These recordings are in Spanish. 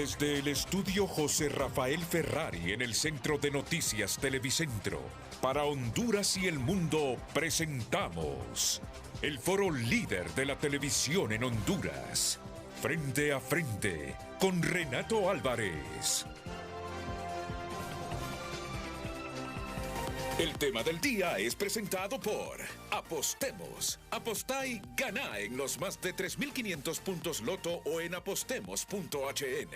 Desde el estudio José Rafael Ferrari en el Centro de Noticias Televicentro, para Honduras y el mundo presentamos el foro líder de la televisión en Honduras. Frente a frente con Renato Álvarez. El tema del día es presentado por Apostemos. Apostá y gana en los más de 3.500 puntos Loto o en apostemos.hn.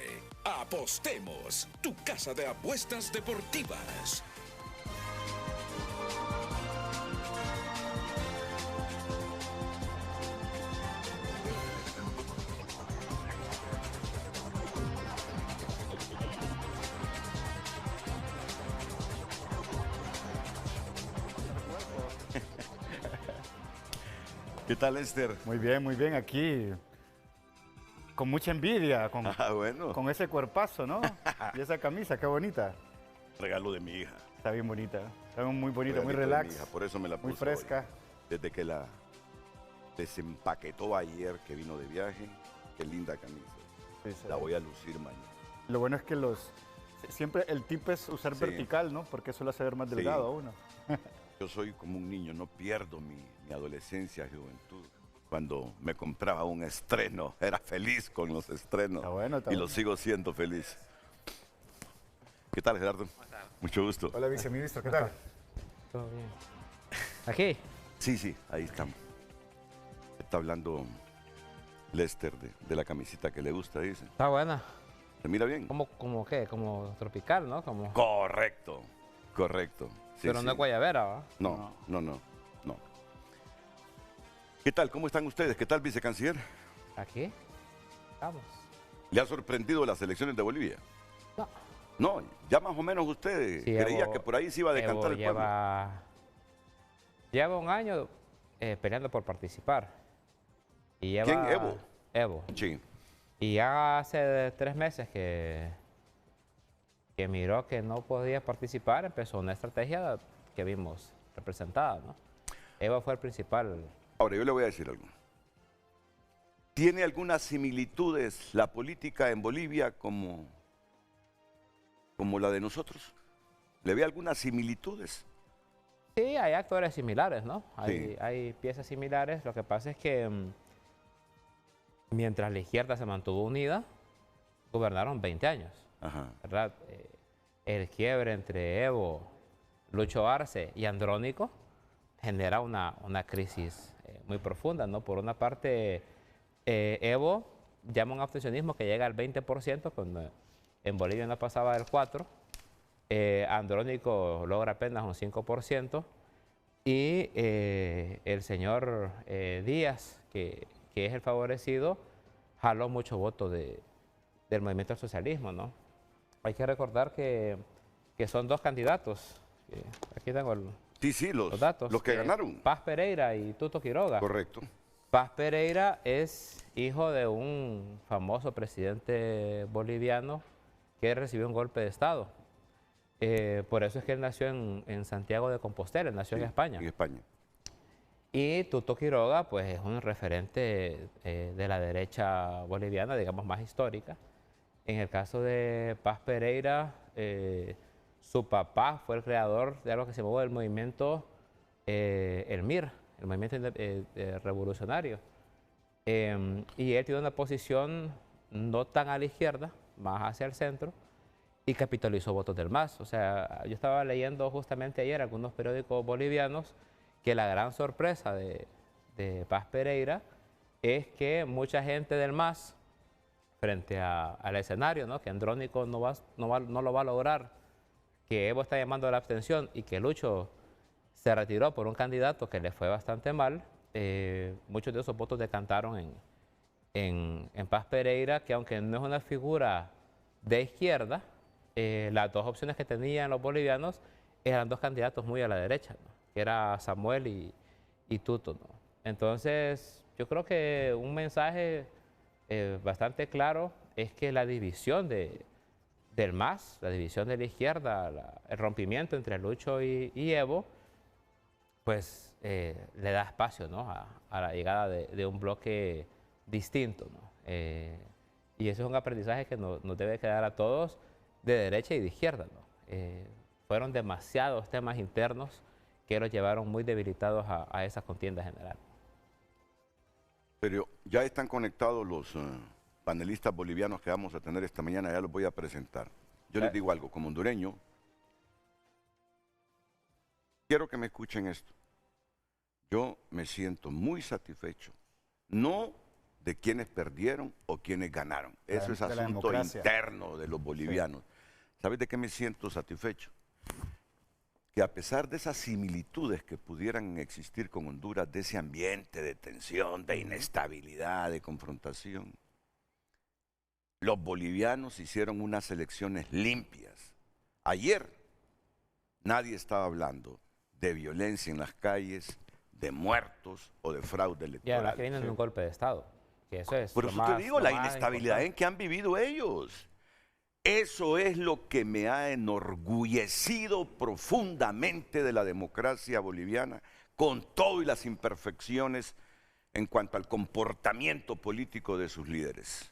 Apostemos, tu casa de apuestas deportivas. ¿Qué tal, Esther? Muy bien, aquí con mucha envidia, Bueno. con ese cuerpazo, ¿no? Y esa camisa, qué bonita. Regalo de mi hija. Está bien bonita, está muy bonita, muy Regalito de relax, mi hija, por eso me la puse muy fresca. hoy. Desde que la desempaquetó ayer que vino de viaje, qué linda camisa. Sí, La voy a lucir mañana. Lo bueno es que siempre el tip es usar Sí. vertical, ¿no? Porque eso lo hace ver más Sí. delgado a uno. Yo soy como un niño, no pierdo mi adolescencia, juventud. Cuando me compraba un estreno, era feliz con los estrenos. Está bueno, está y bueno. lo sigo siendo feliz. ¿Qué tal, Gerardo? Mucho gusto. Hola, viceministro, ¿qué tal? Todo bien. ¿Aquí? Sí, ahí estamos. Está hablando Lester de la camisita que le gusta, dice. Está buena. ¿Se mira bien? ¿Como qué? Como tropical, ¿no? Correcto. Sí, Pero sí. no es guayabera, ¿va? No. ¿Qué tal? ¿Cómo están ustedes? ¿Qué tal, vicecanciller? Aquí. Vamos. ¿Le ha sorprendido las elecciones de Bolivia? No. No, ya más o menos usted Sí, creía que por ahí se iba a decantar el pueblo. Lleva un año peleando por participar. Y lleva, ¿Quién? ¿Evo? Evo. Sí. Y ya hace 3 meses que miró que no podía participar, empezó una estrategia que vimos representada, ¿no? Evo fue el principal. Ahora, yo le voy a decir algo. ¿Tiene algunas similitudes la política en Bolivia como la de nosotros? ¿Le ve algunas similitudes? Sí, hay actores similares, ¿no? Sí. Hay piezas similares. Lo que pasa es que mientras la izquierda se mantuvo unida, gobernaron 20 años, Ajá. ¿verdad? El quiebre entre Evo, Lucho Arce y Andrónico genera una crisis muy profunda, ¿no? Por una parte, Evo llama a un abstencionismo que llega al 20%, cuando en Bolivia no pasaba del 4%. Andrónico logra apenas un 5%. Y el señor Díaz, que es el favorecido, jaló mucho voto del movimiento al socialismo, ¿no? Hay que recordar que son 2 candidatos. Aquí tengo Sí, los datos. los que ganaron. Paz Pereira y Tuto Quiroga. Correcto. Paz Pereira es hijo de un famoso presidente boliviano que recibió un golpe de Estado. Por eso es que él nació en Santiago de Compostela, él nació en España. En España. Y Tuto Quiroga, pues es un referente de la derecha boliviana, digamos, más histórica. En el caso de Paz Pereira, su papá fue el creador de algo que se llamó el movimiento el MIR, el movimiento revolucionario. Y él tiene una posición no tan a la izquierda, más hacia el centro, y capitalizó votos del MAS. O sea, yo estaba leyendo justamente ayer algunos periódicos bolivianos que la gran sorpresa de Paz Pereira es que mucha gente del MAS, frente al escenario, ¿no? Que Andrónico no lo va a lograr, que Evo está llamando a la abstención y que Lucho se retiró por un candidato que le fue bastante mal, muchos de esos votos decantaron en Paz Pereira, que aunque no es una figura de izquierda, las 2 opciones que tenían los bolivianos eran 2 candidatos muy a la derecha, ¿no? Que era Samuel y Tuto, ¿no? Entonces, yo creo que un mensaje bastante claro es que la división del MAS, la división de la izquierda, el rompimiento entre Lucho y Evo, pues le da espacio, ¿no? a la llegada de un bloque distinto, ¿no? Y ese es un aprendizaje que nos debe quedar a todos de derecha y de izquierda, ¿no? Fueron demasiados temas internos que los llevaron muy debilitados a esa contienda general. Pero ya están conectados los panelistas bolivianos que vamos a tener esta mañana, ya los voy a presentar. Yo les digo algo, como hondureño, quiero que me escuchen esto. Yo me siento muy satisfecho, no de quienes perdieron o quienes ganaron. Eso es asunto interno de los bolivianos. Sí. ¿Sabes de qué me siento satisfecho? Que a pesar de esas similitudes que pudieran existir con Honduras, de ese ambiente de tensión, de inestabilidad, de confrontación, los bolivianos hicieron unas elecciones limpias. Ayer nadie estaba hablando de violencia en las calles, de muertos o de fraude electoral. Y además que vienen de un golpe de Estado. Que eso es por eso te digo, la inestabilidad en que han vivido ellos. Eso es lo que me ha enorgullecido profundamente de la democracia boliviana, con todo y las imperfecciones en cuanto al comportamiento político de sus líderes.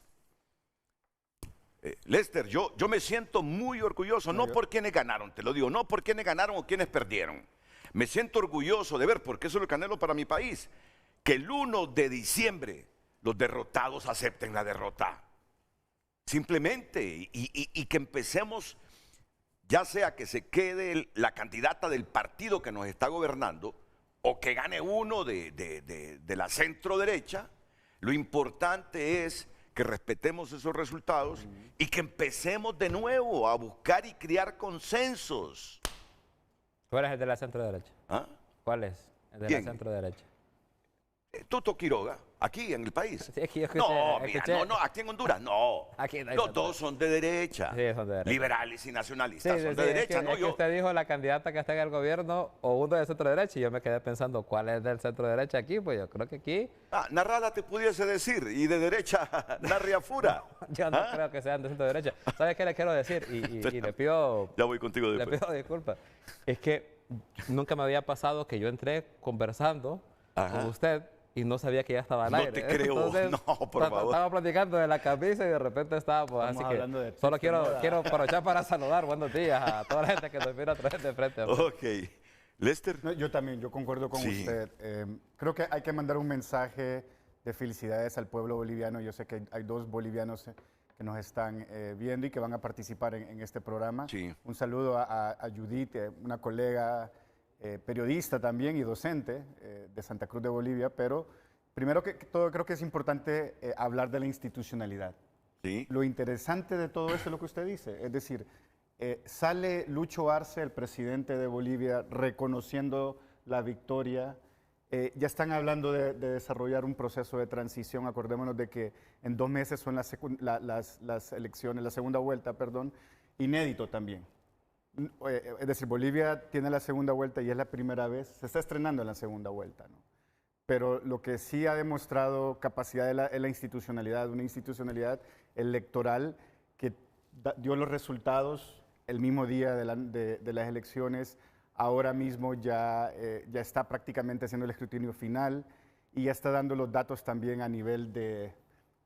Lester, yo me siento muy orgulloso, no por quienes ganaron, te lo digo, no por quienes ganaron o quienes perdieron. Me siento orgulloso de ver, porque eso es lo que anhelo para mi país, que el 1 de diciembre los derrotados acepten la derrota. Simplemente, y que empecemos, ya sea que se quede la candidata del partido que nos está gobernando, o que gane uno de la centro derecha, lo importante es que respetemos esos resultados y que empecemos de nuevo a buscar y crear consensos. ¿Cuál es el de la centro derecha? ¿Ah? ¿Cuál es el de la centro derecha? Tuto Quiroga, aquí en el país. Sí, aquí yo escuché, no, mira, no, aquí en Honduras, no. Aquí no los dos son de derecha. Sí, son de derecha. Liberales y nacionalistas son de es derecha, que, ¿no? es que usted dijo la candidata que está en el gobierno o uno de centro derecha y yo me quedé pensando, ¿cuál es del centro derecha aquí? Pues yo creo que aquí... Narrada te pudiese decir, y de derecha, Narria Fura. Yo no creo que sean de centro derecha. ¿Sabes qué le quiero decir? Y le pido... Ya voy contigo después. Le pido disculpas. Es que nunca me había pasado que yo entré conversando con usted y no sabía que ya estaba al aire. No te creo. Entonces, no, por favor. Estaba platicando de la camisa y de repente estábamos. Así que solo quiero aprovechar para saludar. Buenos días a toda la gente que nos mira a través de frente. Ok. Lester. No, yo también, yo concuerdo con usted. Creo que hay que mandar un mensaje de felicidades al pueblo boliviano. Yo sé que hay 2 bolivianos que nos están viendo y que van a participar en este programa. Sí. Un saludo a Judith, una colega periodista también y docente de Santa Cruz de Bolivia, pero primero que todo creo que es importante hablar de la institucionalidad. Sí. Lo interesante de todo eso es lo que usted dice, es decir, sale Lucho Arce, el presidente de Bolivia, reconociendo la victoria. Ya están hablando de desarrollar un proceso de transición. Acordémonos de que en 2 meses son las elecciones, la segunda vuelta, perdón, inédito también. Es decir, Bolivia tiene la segunda vuelta y es la primera vez, se está estrenando en la segunda vuelta, ¿no? Pero lo que sí ha demostrado capacidad es la institucionalidad, una institucionalidad electoral que dio los resultados el mismo día de las elecciones. Ahora mismo ya está prácticamente haciendo el escrutinio final y ya está dando los datos también a nivel de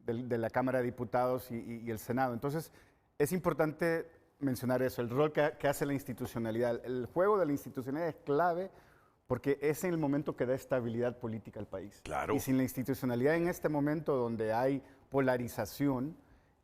la Cámara de Diputados y el Senado. Entonces, es importante mencionar eso, el rol que hace la institucionalidad. El juego de la institucionalidad es clave porque es en el momento que da estabilidad política al país. Claro. Y sin la institucionalidad en este momento donde hay polarización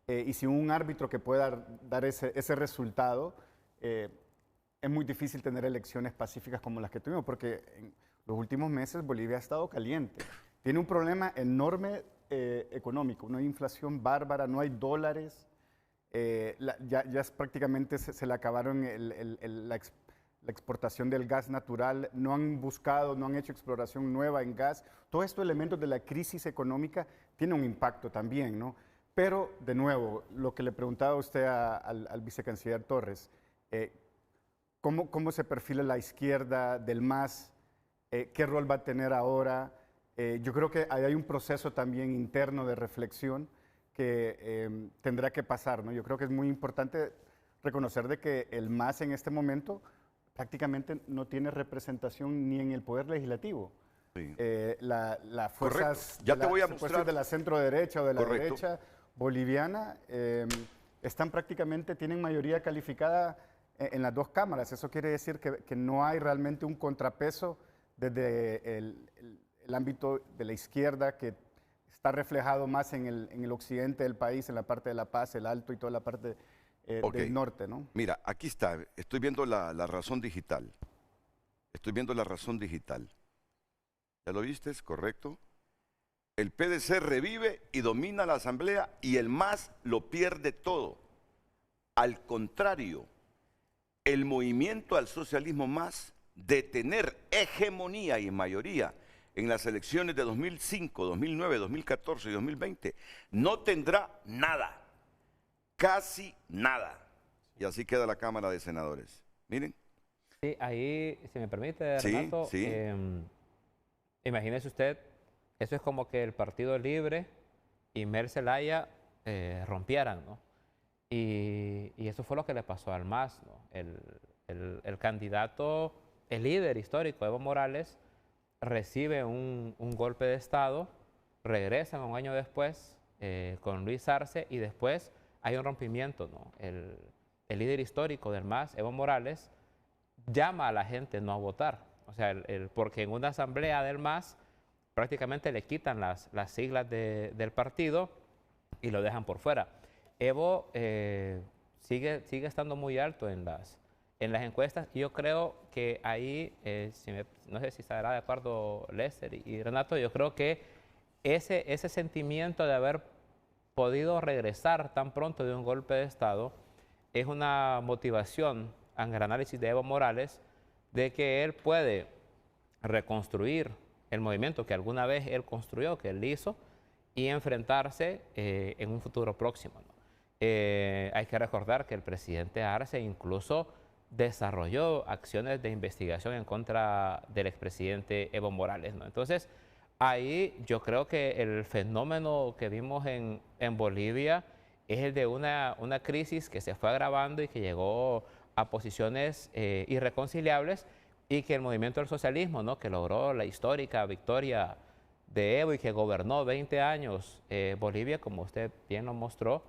y sin un árbitro que pueda dar ese resultado, es muy difícil tener elecciones pacíficas como las que tuvimos, porque en los últimos meses Bolivia ha estado caliente. Tiene un problema enorme económico, una inflación bárbara, no hay dólares. Ya prácticamente se le acabaron la exportación del gas natural, no han buscado, no han hecho exploración nueva en gas. Todos estos elementos de la crisis económica tienen un impacto también, ¿no? Pero, de nuevo, lo que le preguntaba a usted al vicecanciller Torres, ¿cómo se perfila la izquierda del MAS? ¿Qué rol va a tener ahora? Yo creo que hay un proceso también interno de reflexión que tendrá que pasar, ¿no? Yo creo que es muy importante reconocer de que el MAS en este momento prácticamente no tiene representación ni en el Poder Legislativo. Sí. Las fuerzas ya te voy a mostrar de la centro derecha o de la Correcto. derecha boliviana están prácticamente, tienen mayoría calificada en las dos cámaras. Eso quiere decir que no hay realmente un contrapeso desde el ámbito de la izquierda, que está reflejado más en el occidente del país, en la parte de La Paz, el Alto y toda la parte del norte, ¿no? Mira, aquí está, estoy viendo la razón digital. Estoy viendo la razón digital. ¿Ya lo viste? ¿Es correcto? El PDC revive y domina la asamblea y el MAS lo pierde todo. Al contrario, el movimiento al socialismo MAS, de tener hegemonía y mayoría en las elecciones de 2005, 2009, 2014 y 2020, no tendrá nada, casi nada. Y así queda la Cámara de Senadores. Miren. Sí, ahí, si me permite, Renato, sí. Imagínese usted, eso es como que el Partido Libre y Mel Zelaya rompieran, ¿no? Y eso fue lo que le pasó al MAS, ¿no? El candidato, el líder histórico, Evo Morales, recibe un golpe de Estado, regresan un año después con Luis Arce y después hay un rompimiento, ¿no? El líder histórico del MAS, Evo Morales, llama a la gente no a votar. O sea, porque en una asamblea del MAS prácticamente le quitan las siglas del partido y lo dejan por fuera. Evo sigue estando muy alto en las encuestas y yo creo que ahí, no sé si estará de acuerdo Lester y Renato, yo creo que ese sentimiento de haber podido regresar tan pronto de un golpe de Estado es una motivación en el análisis de Evo Morales de que él puede reconstruir el movimiento que alguna vez él construyó, que él hizo, y enfrentarse en un futuro próximo, ¿no? Hay que recordar que el presidente Arce incluso desarrolló acciones de investigación en contra del expresidente Evo Morales, ¿no? Entonces, ahí yo creo que el fenómeno que vimos en Bolivia es el de una crisis que se fue agravando y que llegó a posiciones irreconciliables, y que el movimiento del socialismo, ¿no?, que logró la histórica victoria de Evo y que gobernó 20 años Bolivia, como usted bien lo mostró,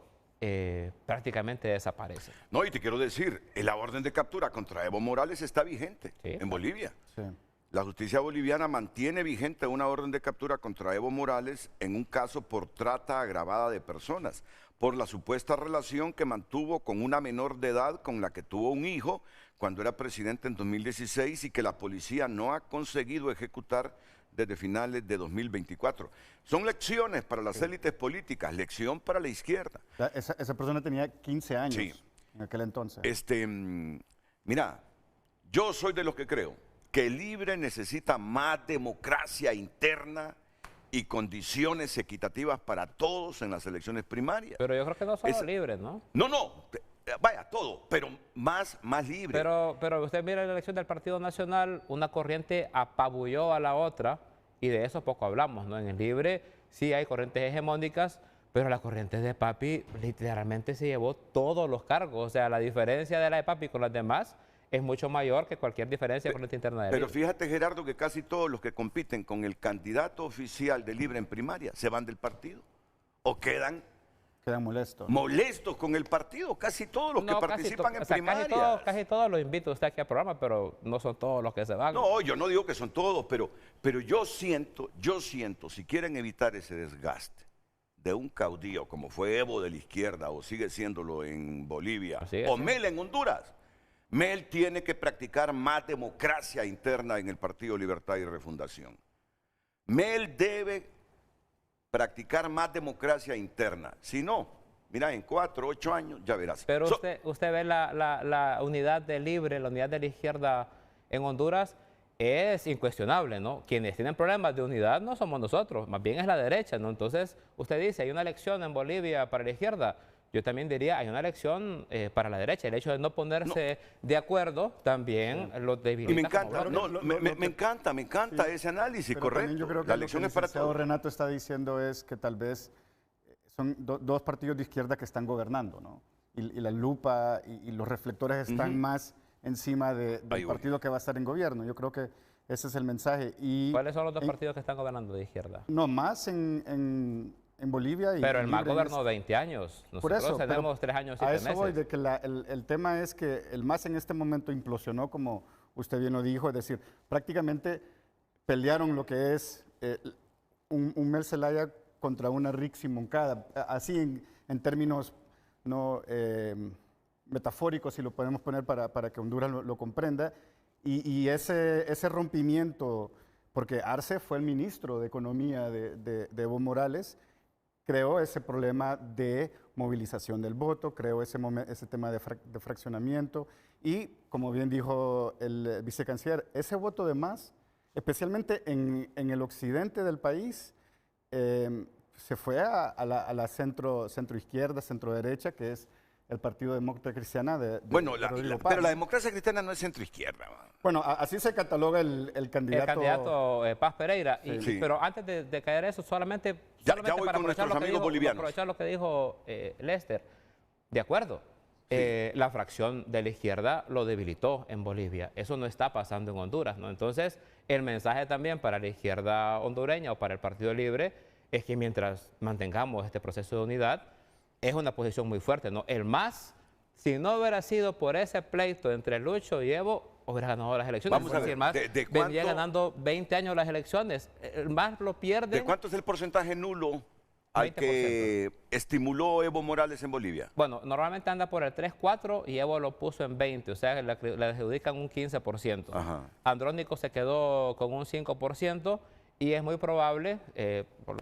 prácticamente desaparece. No, y te quiero decir, la orden de captura contra Evo Morales está vigente en Bolivia. Sí. La justicia boliviana mantiene vigente una orden de captura contra Evo Morales en un caso por trata agravada de personas, por la supuesta relación que mantuvo con una menor de edad con la que tuvo un hijo cuando era presidente en 2016 y que la policía no ha conseguido ejecutar desde finales de 2024. Son lecciones para las élites políticas, lección para la izquierda. Esa persona tenía 15 años en aquel entonces. Mira, yo soy de los que creo que el Libre necesita más democracia interna y condiciones equitativas para todos en las elecciones primarias. Pero yo creo que no solo Libre, ¿no? No, vaya, todo, pero más libre. Pero usted mira la elección del Partido Nacional, una corriente apabulló a la otra y de eso poco hablamos, ¿no? En el Libre sí hay corrientes hegemónicas, pero la corriente de Papi literalmente se llevó todos los cargos. O sea, la diferencia de la de Papi con las demás es mucho mayor que cualquier diferencia con la interna de Libre. Pero fíjate, Gerardo, que casi todos los que compiten con el candidato oficial de Libre en primaria se van del partido o quedan molestos. Molestos con el partido, casi todos los que participan en primarias. Casi todos los invito a usted aquí al programa, pero no son todos los que se van. No, yo no digo que son todos, pero yo siento, si quieren evitar ese desgaste de un caudillo como fue Evo de la izquierda o sigue siéndolo en Bolivia o Mel en Honduras, Mel tiene que practicar más democracia interna en el Partido Libertad y Refundación. Mel debe practicar más democracia interna. Si no, mira, en 4 o 8 años ya verás. Pero usted ve la unidad de Libre, la unidad de la izquierda en Honduras, es incuestionable, ¿no? Quienes tienen problemas de unidad no somos nosotros, más bien es la derecha, ¿no? Entonces, usted dice, hay una elección en Bolivia para la izquierda. Yo también diría, hay una elección para la derecha. El hecho de no ponerse de acuerdo también lo debilita. Y me encanta, me encanta ese análisis, correcto. Yo creo que la elección es para todos. Renato está diciendo es que tal vez son dos partidos de izquierda que están gobernando, ¿no? Y la lupa y los reflectores están más encima del partido que va a estar en gobierno. Yo creo que ese es el mensaje. ¿Cuáles son los dos partidos que están gobernando de izquierda? No, más en en Bolivia. Pero el MAS libre en gobernó 20 años. Por Nosotros eso, tenemos 3 años y a 7 eso meses. voy, de que el tema es que el MAS en este momento implosionó, como usted bien lo dijo, es decir, prácticamente pelearon lo que es un Mel Zelaya contra una Rixi Moncada, así en términos no metafóricos, si lo podemos poner para que Honduras lo comprenda, y ese rompimiento, porque Arce fue el ministro de Economía de Evo Morales, creó ese problema de movilización del voto, creó ese tema de fraccionamiento y, como bien dijo el vicecanciller, ese voto de más, especialmente en el occidente del país, se fue a la centro-izquierda, centro-derecha, que es el Partido Demócrata Cristiana de Bueno, Rodrigo Paz. pero la democracia cristiana no es centro-izquierda. Bueno, así se cataloga el candidato. El candidato Paz Pereira. Sí. Pero antes de caer eso, solamente Ya voy para con aprovechar nuestros lo que amigos dijo, bolivianos. aprovechar lo que dijo Lester. De acuerdo. La fracción de la izquierda lo debilitó en Bolivia. Eso no está pasando en Honduras, ¿no? Entonces, el mensaje también para la izquierda hondureña o para el Partido Libre es que mientras mantengamos este proceso de unidad, es una posición muy fuerte, ¿no? El MAS, si no hubiera sido por ese pleito entre Lucho y Evo, hubiera ganado las elecciones. Vamos a ver, el MAS ¿de vendría cuánto? ganando 20 años las elecciones. El MAS lo pierde. ¿De cuánto es el porcentaje nulo al que estimuló Evo Morales en Bolivia? Bueno, normalmente anda por el 3-4 y Evo lo puso en 20, o sea, le adjudican un 15%. Ajá. Andrónico se quedó con un 5% y es muy probable,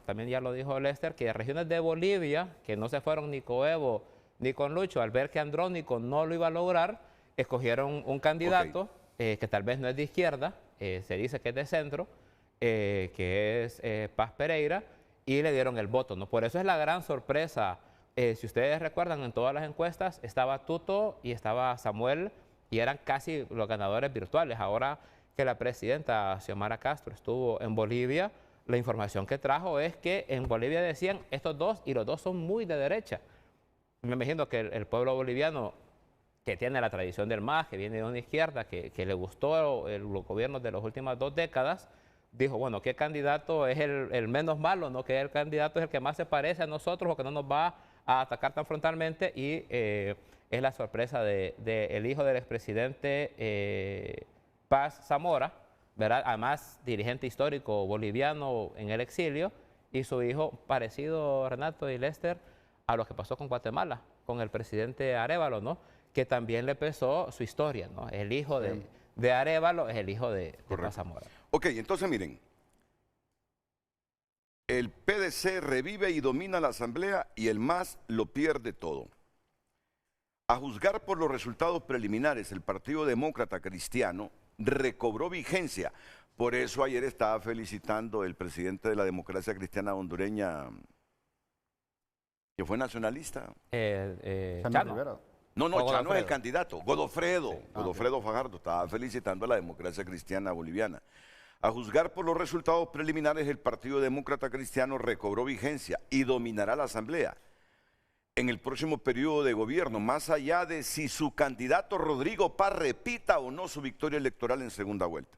también ya lo dijo Lester, que regiones de Bolivia, que no se fueron ni con Evo ni con Lucho, al ver que Andrónico no lo iba a lograr, escogieron un candidato que tal vez no es de izquierda, se dice que es de centro, que es Paz Pereira, y le dieron el voto, ¿no? Por eso es la gran sorpresa. Si ustedes recuerdan, en todas las encuestas estaba Tuto y estaba Samuel, y eran casi los ganadores virtuales. Ahora que la presidenta Xiomara Castro estuvo en Bolivia, la información que trajo es que en Bolivia decían estos dos, y los dos son muy de derecha. Me imagino que el pueblo boliviano, que tiene la tradición del MAS, que viene de una izquierda, que le gustó los gobiernos de las últimas 2 décadas, dijo, bueno, ¿qué candidato es el menos malo, ¿no? Que el candidato es el que más se parece a nosotros o que no nos va a atacar tan frontalmente, y es la sorpresa del hijo del expresidente Paz Zamora, ¿verdad? Además, dirigente histórico boliviano en el exilio, y su hijo parecido, Renato y Lester, a lo que pasó con Guatemala, con el presidente Arévalo, ¿no? Que también le pesó su historia, ¿no? El hijo de Arévalo es el hijo de Paz Zamora. Ok, entonces miren, el PDC revive y domina la Asamblea y el MAS lo pierde todo. A juzgar por los resultados preliminares, el Partido Demócrata Cristiano recobró vigencia. Por eso ayer estaba felicitando el presidente de la democracia cristiana hondureña, que fue nacionalista. Chano. Rivera. No, Chano es el Godofredo. candidato, Godofredo. Godofredo Fajardo estaba felicitando a la democracia cristiana boliviana. A juzgar por los resultados preliminares, el Partido Demócrata Cristiano recobró vigencia y dominará la Asamblea en el próximo periodo de gobierno, más allá de si su candidato Rodrigo Paz repita o no su victoria electoral en segunda vuelta.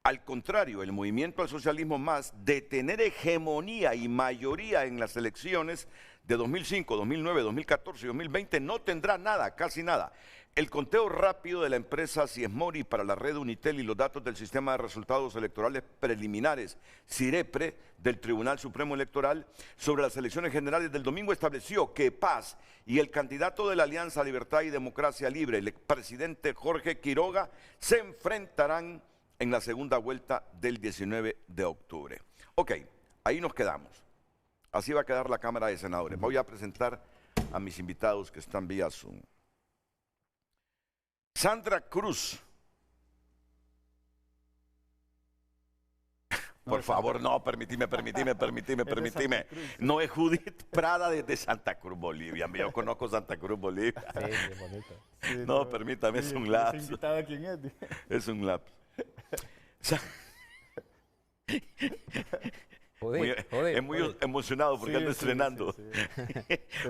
Al contrario, el movimiento al socialismo MAS, de tener hegemonía y mayoría en las elecciones de 2005, 2009, 2014 y 2020, no tendrá nada, casi nada. El conteo rápido de la empresa Ciesmori para la red Unitel y los datos del sistema de resultados electorales preliminares, CIREPRE, del Tribunal Supremo Electoral, sobre las elecciones generales del domingo estableció que Paz y el candidato de la Alianza Libertad y Democracia Libre, el expresidente Jorge Quiroga, se enfrentarán en la segunda vuelta del 19 de octubre. Ok, ahí nos quedamos. Así va a quedar la Cámara de Senadores. Voy a presentar a mis invitados que están vía Zoom. Sandra Cruz. Por favor, no, permitime. No es Judith Prada desde Santa Cruz, Bolivia. Yo conozco Santa Cruz, Bolivia. Sí, bien bonito. Sí, No, permítame, es un lapso. ¿Invitada quién es? Es un lapso. Es muy emocionado porque ando estrenando. sí.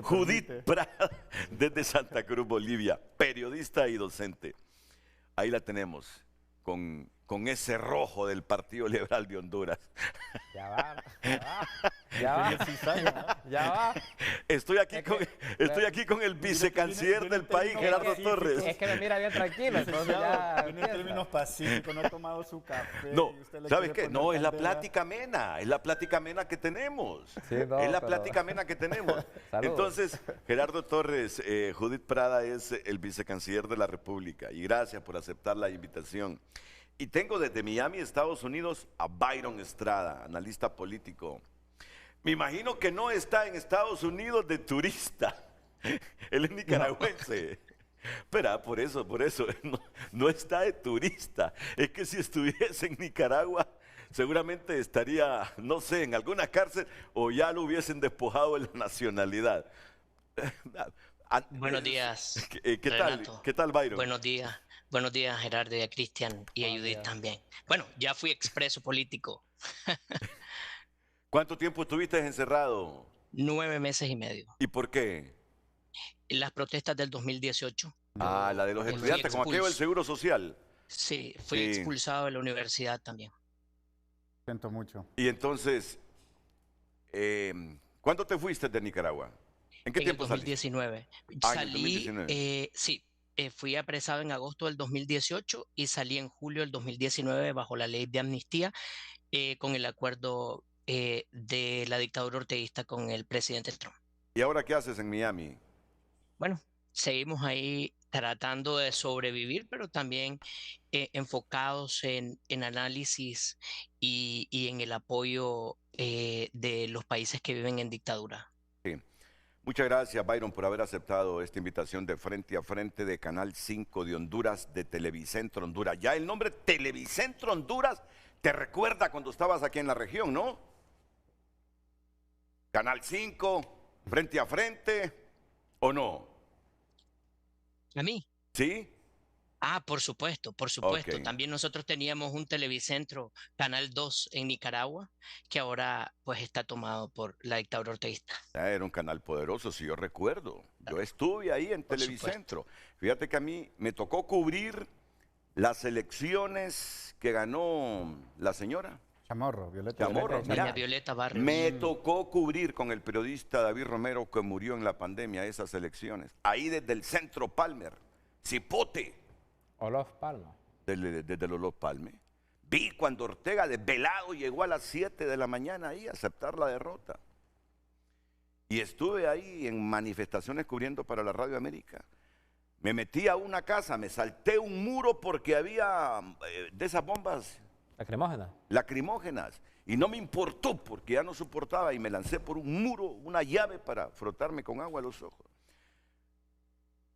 Judith Prada, desde Santa Cruz, Bolivia, periodista y docente. Ahí la tenemos con con ese rojo del Partido Liberal de Honduras. Ya va, ya va, ya va. Estoy aquí con el vicecanciller del país, Gerardo Torres. Es que me mira bien tranquilo, entonces ya Viene en términos pacíficos, no ha tomado su café. No, y usted le ¿sabes quiere qué? poner No, es la candela. plática amena, es la plática amena que tenemos. Sí, no, es la pero- plática amena que tenemos. Saludos. Entonces, Gerardo Torres, Judith Prada es el vicecanciller de la República y gracias por aceptar la invitación. Y tengo desde Miami, Estados Unidos, a Byron Estrada, analista político. Me imagino que no está en Estados Unidos de turista. Él es nicaragüense. Pero por eso, no está de turista. Es que si estuviese en Nicaragua, seguramente estaría, no sé, en alguna cárcel o ya lo hubiesen despojado de la nacionalidad. Buenos días. ¿Qué tal? Renato. ¿Qué tal, Byron? Buenos días, Gerardo y a Cristian y a Judith también. Bueno, ya fui expreso político, ¿Cuánto tiempo estuviste encerrado? 9 meses y medio. ¿Y por qué? En las protestas del 2018, Ah, la de los Fui estudiantes, con aquello del expulso. Seguro Social. sí, fui Sí. expulsado de la universidad también. Siento mucho. Y entonces, ¿cuándo te fuiste de Nicaragua? ¿En qué En el tiempo saliste? 2019. Ah, en el Salí, 2019. sí, fui apresado en agosto del 2018 y salí en julio del 2019 bajo la ley de amnistía con el acuerdo de la dictadura orteguista con el presidente Trump. ¿Y ahora qué haces en Miami? Bueno, seguimos ahí tratando de sobrevivir, pero también enfocados en análisis y en el apoyo de los países que viven en dictadura. Sí. Muchas gracias, Byron, por haber aceptado esta invitación de Frente a Frente de Canal 5 de Honduras, de Televicentro Honduras. Ya el nombre Televicentro Honduras te recuerda cuando estabas aquí en la región, ¿no? Canal 5, Frente a Frente, ¿o no? ¿A mí? ¿Sí? Ah, por supuesto, por supuesto. Ok. También nosotros teníamos un Televicentro, Canal 2 en Nicaragua, que ahora pues está tomado por la dictadura orteguista. Era un canal poderoso, si yo recuerdo. Yo estuve ahí en Por Televicentro. Fíjate que a mí me tocó cubrir las elecciones que ganó la señora. Chamorro, Violeta. Chamorro, Violeta. mira. Doña Violeta Barrios. Me tocó cubrir con el periodista David Romero, que murió en la pandemia, esas elecciones. Ahí desde el centro Palmer, Cipote, Olof Palma. desde el Olof Palme. Vi cuando Ortega desvelado llegó a las 7 de la mañana ahí a aceptar la derrota. Y estuve ahí en manifestaciones cubriendo para la Radio América. Me metí a una casa, me salté un muro porque había de esas bombas Lacrimógena. lacrimógenas. Y no me importó porque ya no soportaba y me lancé por un muro, una llave para frotarme con agua los ojos.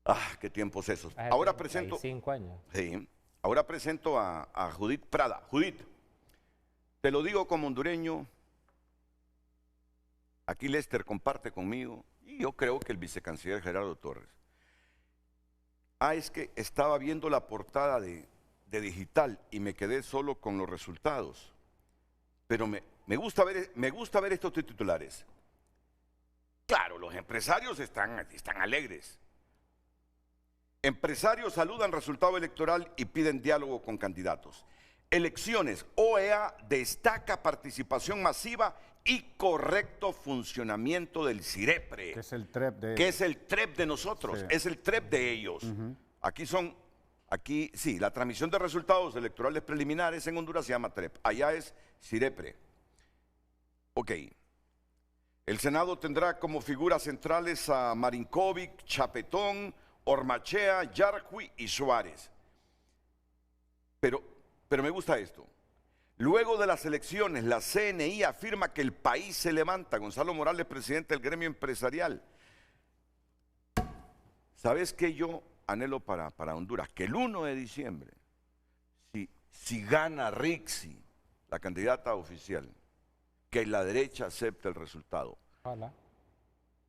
Ah, qué tiempos esos. Hace Ahora presento, 35 años. sí, ahora presento a Judith Prada. Judith, te lo digo como hondureño, aquí Lester comparte conmigo y yo creo que el vicecanciller Gerardo Torres. Ah, es que estaba viendo la portada de digital y me quedé solo con los resultados. Pero me gusta ver estos titulares. Claro, los empresarios están alegres. Empresarios saludan resultado electoral y piden diálogo con candidatos. Elecciones, OEA destaca participación masiva y correcto funcionamiento del CIREPRE. Que es el TREP de... Que es el TREP de nosotros, Sí. es el TREP de ellos. Aquí sí, la transmisión de resultados electorales preliminares en Honduras se llama TREP, allá es CIREPRE. Ok. El Senado tendrá como figuras centrales a Marinkovic, Chapetón, Ormachea, Yarqui y Suárez. Pero me gusta esto. Luego de las elecciones, la CNI afirma que el país se levanta. Gonzalo Morales, presidente del gremio empresarial. ¿Sabes qué yo anhelo para Honduras? Que el 1 de diciembre, si gana Rixi, la candidata oficial, que la derecha acepte el resultado. Hola.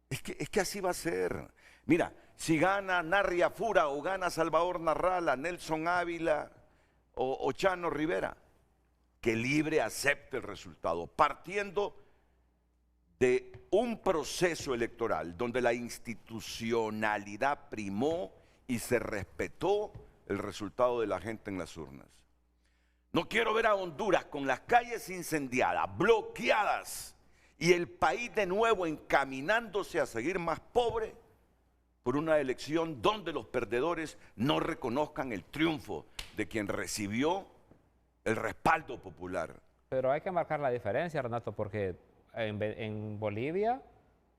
Es que así va a ser. Mira, si gana Narria Fura o gana Salvador Narrala, Nelson Ávila o Chano Rivera, que Libre acepte el resultado, partiendo de un proceso electoral donde la institucionalidad primó y se respetó el resultado de la gente en las urnas. No quiero ver a Honduras con las calles incendiadas, bloqueadas, y el país de nuevo encaminándose a seguir más pobre por una elección donde los perdedores no reconozcan el triunfo de quien recibió el respaldo popular. Pero hay que marcar la diferencia, Renato, porque en Bolivia,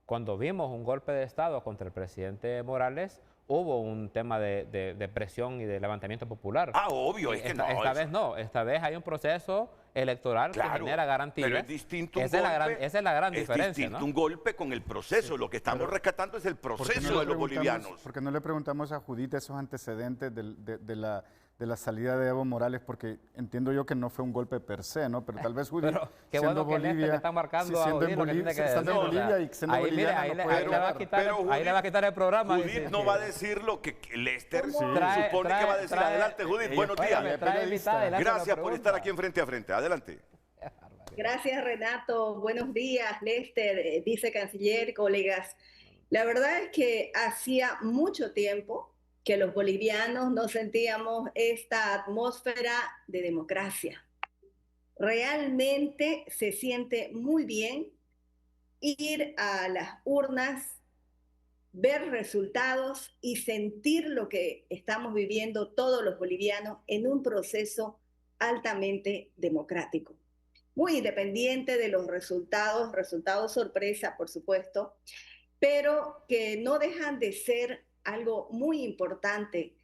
cuando vimos un golpe de Estado contra el presidente Morales, hubo un tema de presión y de levantamiento popular. Ah, obvio, es que no. Esta vez no, esta vez hay un proceso electoral que genera garantías. Pero es distinto un esa es la gran diferencia, es distinto ¿no? un golpe con el proceso. Lo que estamos rescatando es el proceso de los bolivianos. ¿Por qué no le preguntamos a Judith esos antecedentes de la salida de Evo Morales? Porque entiendo yo que no fue un golpe per se, ¿no? Pero tal vez Judith, Pero qué siendo bueno que Bolivia, le está marcando a siendo Judith en lo que Bolivia, tiene que estando en decir. Bolivia y siendo boliviana, ahí no le puede va a hablar. quitar, ahí le va a quitar el programa. Judith no va a decir lo que Lester supone Trae- que va a decir. trae- Adelante, Judith, buenos Óigame, días. trae invitada y le hace una Gracias por estar pregunta. aquí en Frente a Frente. Adelante. Gracias, Renato. Buenos días, Lester, vicecanciller, colegas. La verdad es que hacía mucho tiempo que los bolivianos no sentíamos esta atmósfera de democracia. Realmente se siente muy bien ir a las urnas, ver resultados y sentir lo que estamos viviendo todos los bolivianos en un proceso altamente democrático. Muy independiente de los resultados sorpresa, por supuesto, pero que no dejan de ser algo muy importante,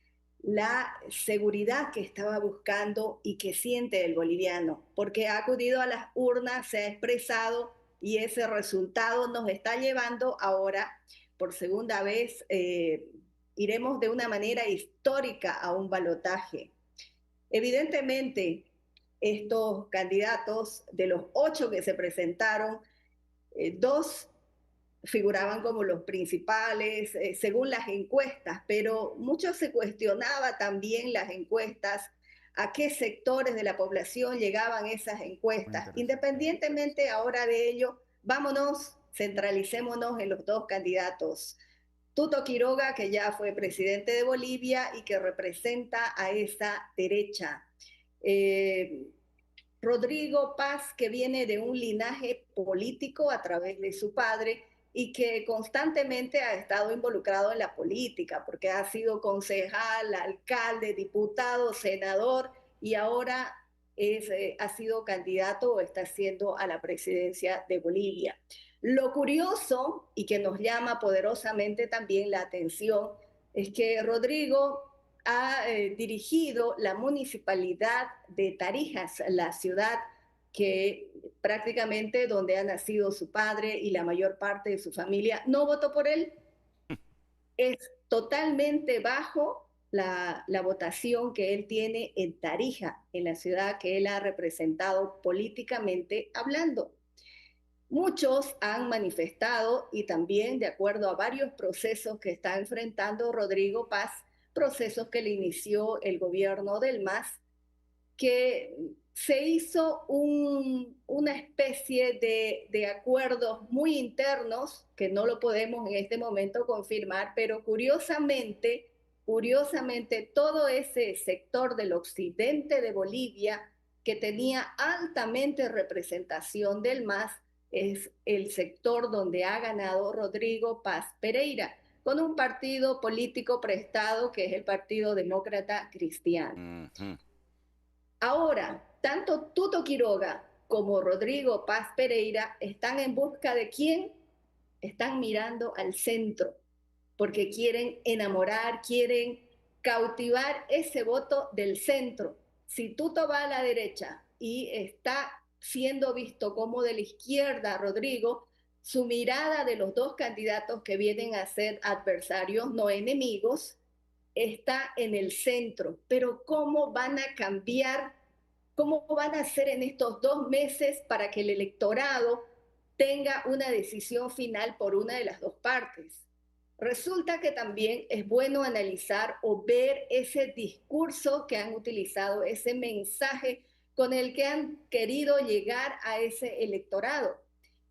la seguridad que estaba buscando y que siente el boliviano, porque ha acudido a las urnas, se ha expresado y ese resultado nos está llevando ahora, por segunda vez, iremos de una manera histórica a un balotaje. Evidentemente, estos candidatos, de los 8 que se presentaron, 2 figuraban como los principales, según las encuestas, pero mucho se cuestionaba también las encuestas, a qué sectores de la población llegaban esas encuestas. Independientemente ahora de ello, vámonos, centralicémonos en los 2 candidatos. Tuto Quiroga, que ya fue presidente de Bolivia y que representa a esa derecha. Rodrigo Paz, que viene de un linaje político a través de su padre y que constantemente ha estado involucrado en la política, porque ha sido concejal, alcalde, diputado, senador y ahora ha sido candidato o está siendo a la presidencia de Bolivia. Lo curioso y que nos llama poderosamente también la atención es que Rodrigo ha dirigido la municipalidad de Tarijas, la ciudad que prácticamente donde ha nacido su padre y la mayor parte de su familia no votó por él. Es totalmente bajo la votación que él tiene en Tarija, en la ciudad que él ha representado políticamente hablando. Muchos han manifestado, y también de acuerdo a varios procesos que está enfrentando Rodrigo Paz, procesos que le inició el gobierno del MAS, que se hizo una especie de acuerdos muy internos, que no lo podemos en este momento confirmar, pero curiosamente todo ese sector del occidente de Bolivia que tenía altamente representación del MAS, es el sector donde ha ganado Rodrigo Paz Pereira, con un partido político prestado que es el Partido Demócrata Cristiano. Ahora, tanto Tuto Quiroga como Rodrigo Paz Pereira están en busca de quién, están mirando al centro, porque quieren enamorar, quieren cautivar ese voto del centro. Si Tuto va a la derecha y está siendo visto como de la izquierda Rodrigo, su mirada de los 2 candidatos que vienen a ser adversarios, no enemigos, está en el centro. Pero ¿cómo van a cambiar? ¿Cómo van a hacer en estos 2 meses para que el electorado tenga una decisión final por una de las 2 partes? Resulta que también es bueno analizar o ver ese discurso que han utilizado, ese mensaje con el que han querido llegar a ese electorado.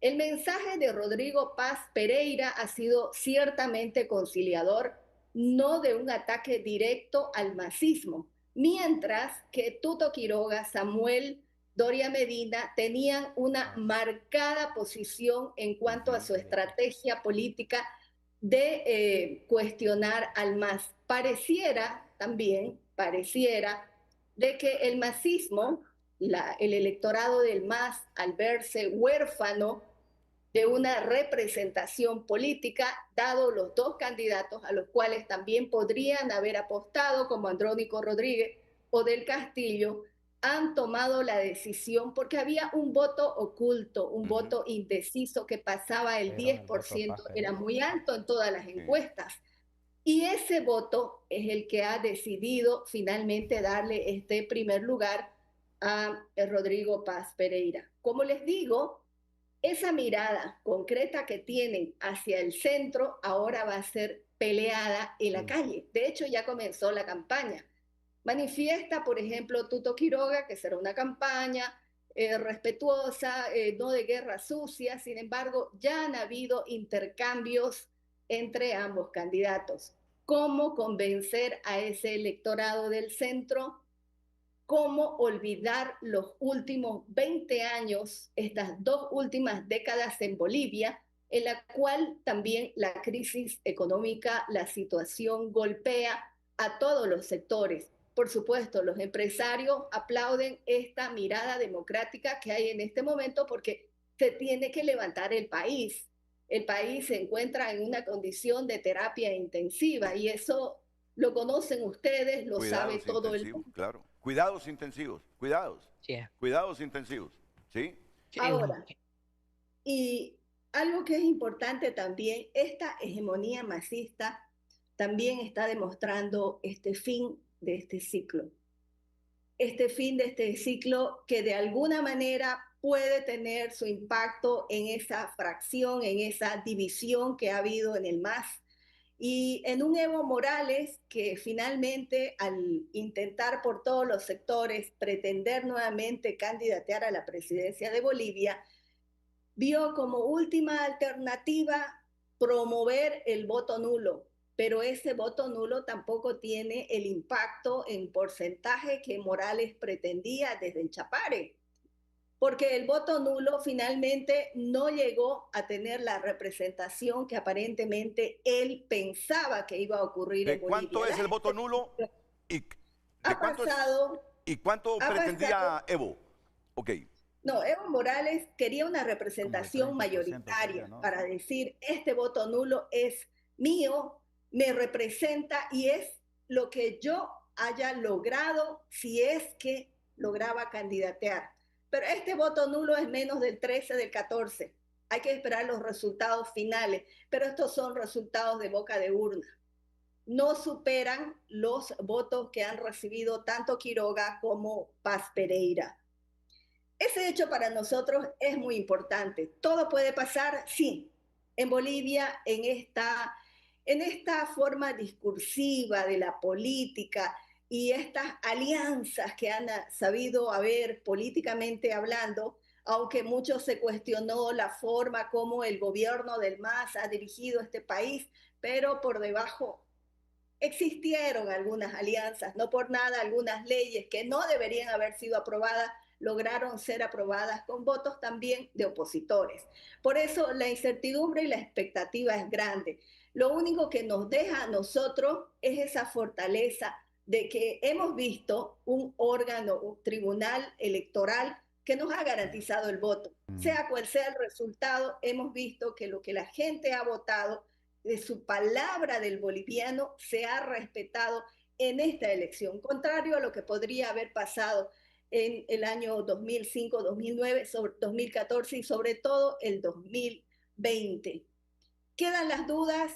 El mensaje de Rodrigo Paz Pereira ha sido ciertamente conciliador, no de un ataque directo al masismo. mientras que Tuto Quiroga, Samuel Doria Medina tenían una marcada posición en cuanto a su estrategia política de cuestionar al MAS. Pareciera de que el masismo, el electorado del MAS, al verse huérfano de una representación política, dado los dos candidatos a los cuales también podrían haber apostado, como Andrónico Rodríguez o del Castillo, han tomado la decisión porque había un voto oculto, un voto indeciso que pasaba el 10%, era muy alto en todas las encuestas. Y ese voto es el que ha decidido finalmente darle este primer lugar a Rodrigo Paz Pereira. Como les digo, esa mirada concreta que tienen hacia el centro ahora va a ser peleada en la calle. De hecho, ya comenzó la campaña. Manifiesta, por ejemplo, Tuto Quiroga que será una campaña respetuosa, no de guerra sucia. Sin embargo, ya han habido intercambios entre ambos candidatos. ¿Cómo convencer a ese electorado del centro? ¿Cómo olvidar los últimos 20 años, estas 2 últimas décadas en Bolivia, en la cual también la crisis económica, la situación golpea a todos los sectores? Por supuesto, los empresarios aplauden esta mirada democrática que hay en este momento porque se tiene que levantar el país. El país se encuentra en una condición de terapia intensiva y eso lo conocen ustedes, lo sabe todo el mundo. Claro. Cuidados intensivos, cuidados. Yeah. Cuidados intensivos, ¿sí? Ahora, y algo que es importante también, esta hegemonía masista también está demostrando este fin de este ciclo. Este fin de este ciclo que de alguna manera puede tener su impacto en esa fracción, en esa división que ha habido en el MAS. Y en un Evo Morales que finalmente al intentar por todos los sectores pretender nuevamente candidatear a la presidencia de Bolivia, vio como última alternativa promover el voto nulo, pero ese voto nulo tampoco tiene el impacto en porcentaje que Morales pretendía desde el Chapare, porque el voto nulo finalmente no llegó a tener la representación que aparentemente él pensaba que iba a ocurrir en Bolivia. ¿De cuánto es el voto nulo? ¿Y cuánto pretendía Evo? Ok. No, Evo Morales quería una representación mayoritaria, ¿no? Para decir, este voto nulo es mío, me representa y es lo que yo haya logrado si es que lograba candidatear. Pero este voto nulo es menos del 13, del 14. Hay que esperar los resultados finales, pero estos son resultados de boca de urna. No superan los votos que han recibido tanto Quiroga como Paz Pereira. Ese hecho para nosotros es muy importante. ¿Todo puede pasar? Sí. En Bolivia, en esta forma discursiva de la política y estas alianzas que han sabido haber políticamente hablando, aunque mucho se cuestionó la forma como el gobierno del MAS ha dirigido este país, pero por debajo existieron algunas alianzas, no por nada algunas leyes que no deberían haber sido aprobadas lograron ser aprobadas con votos también de opositores. Por eso la incertidumbre y la expectativa es grande. Lo único que nos deja a nosotros es esa fortaleza de que hemos visto un órgano, un tribunal electoral que nos ha garantizado el voto. Sea cual sea el resultado, hemos visto que lo que la gente ha votado, de su palabra del boliviano, se ha respetado en esta elección, contrario a lo que podría haber pasado en el año 2005, 2009, 2014 y sobre todo el 2020. ¿Quedan las dudas?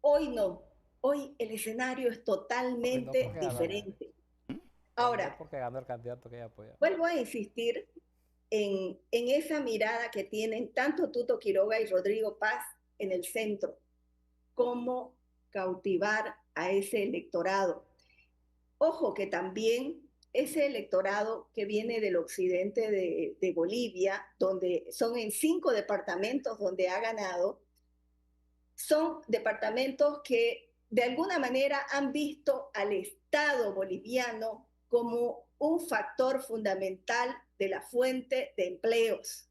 Hoy no. Hoy el escenario es totalmente diferente. Ahora, porque ganó el candidato que ella apoya. Vuelvo a insistir en esa mirada que tienen tanto Tuto Quiroga y Rodrigo Paz en el centro. Cómo cautivar a ese electorado. Ojo que también ese electorado que viene del occidente de Bolivia, donde son en 5 departamentos donde ha ganado, son departamentos que de alguna manera han visto al Estado boliviano como un factor fundamental de la fuente de empleos,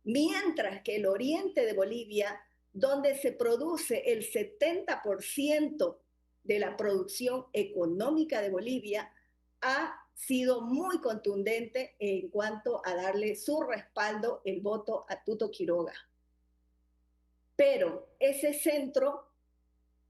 mientras que el oriente de Bolivia, donde se produce el 70% de la producción económica de Bolivia, ha sido muy contundente en cuanto a darle su respaldo, el voto a Tuto Quiroga. Pero ese centro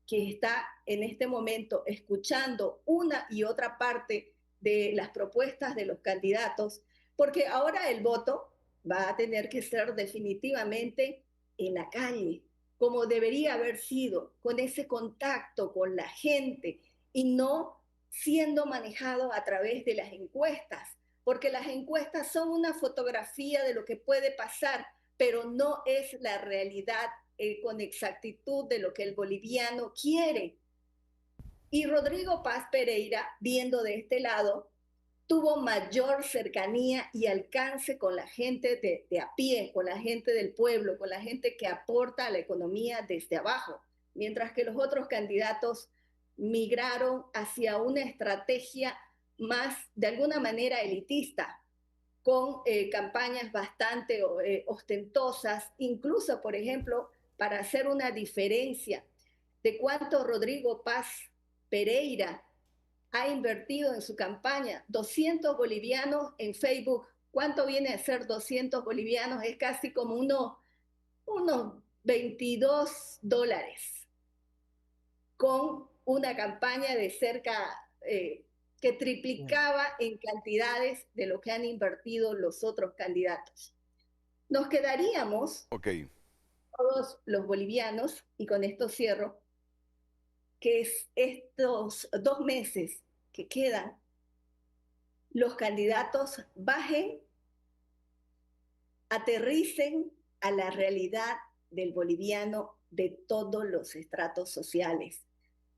que está en este momento escuchando una y otra parte de las propuestas de los candidatos, porque ahora el voto va a tener que ser definitivamente en la calle, como debería haber sido, con ese contacto con la gente y no siendo manejado a través de las encuestas, porque las encuestas son una fotografía de lo que puede pasar, pero no es la realidad con exactitud de lo que el boliviano quiere. Y Rodrigo Paz Pereira, viendo de este lado, tuvo mayor cercanía y alcance con la gente de a pie, con la gente del pueblo, con la gente que aporta a la economía desde abajo, mientras que los otros candidatos migraron hacia una estrategia más, de alguna manera, elitista, con campañas bastante ostentosas, incluso, por ejemplo, para hacer una diferencia de cuánto Rodrigo Paz Pereira ha invertido en su campaña, 200 bolivianos en Facebook. ¿Cuánto viene a ser 200 bolivianos? Es casi como unos $22, con una campaña de cerca, que triplicaba en cantidades de lo que han invertido los otros candidatos. Nos quedaríamos, todos los bolivianos, y con esto cierro, que estos 2 meses que quedan, los candidatos bajen, aterricen a la realidad del boliviano de todos los estratos sociales,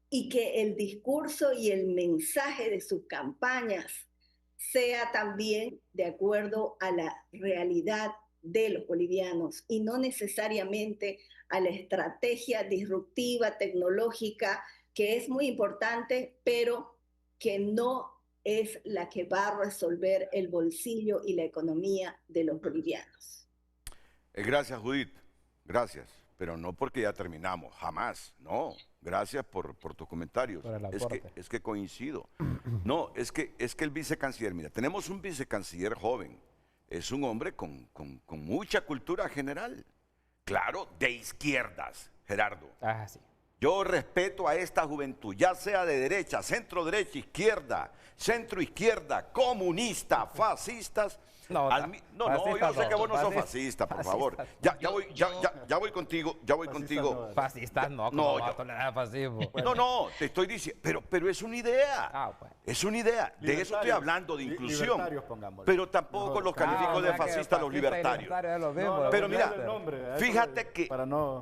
y que el discurso y el mensaje de sus campañas sea también de acuerdo a la realidad de los bolivianos y no necesariamente a la estrategia disruptiva, tecnológica, que es muy importante, pero que no es la que va a resolver el bolsillo y la economía de los bolivianos. Gracias, Judith. Gracias. Pero no porque ya terminamos, jamás. No. Gracias por tus comentarios. Es que coincido. No, es que el vicecanciller, mira, tenemos un vicecanciller joven. Es un hombre con mucha cultura general. Claro, de izquierdas, Gerardo. Ah, sí. Yo respeto a esta juventud, ya sea de derecha, centro derecha, izquierda, centro izquierda, comunista, fascistas. No, yo sé que vos no sos fascista, por favor. Ya voy contigo, Fascistas no, ¿cómo va a tolerar fascismo? No, te estoy diciendo, pero es una idea. Es una idea. De eso estoy hablando, de inclusión. Pero tampoco los califico de fascistas los libertarios. Pero mira, fíjate que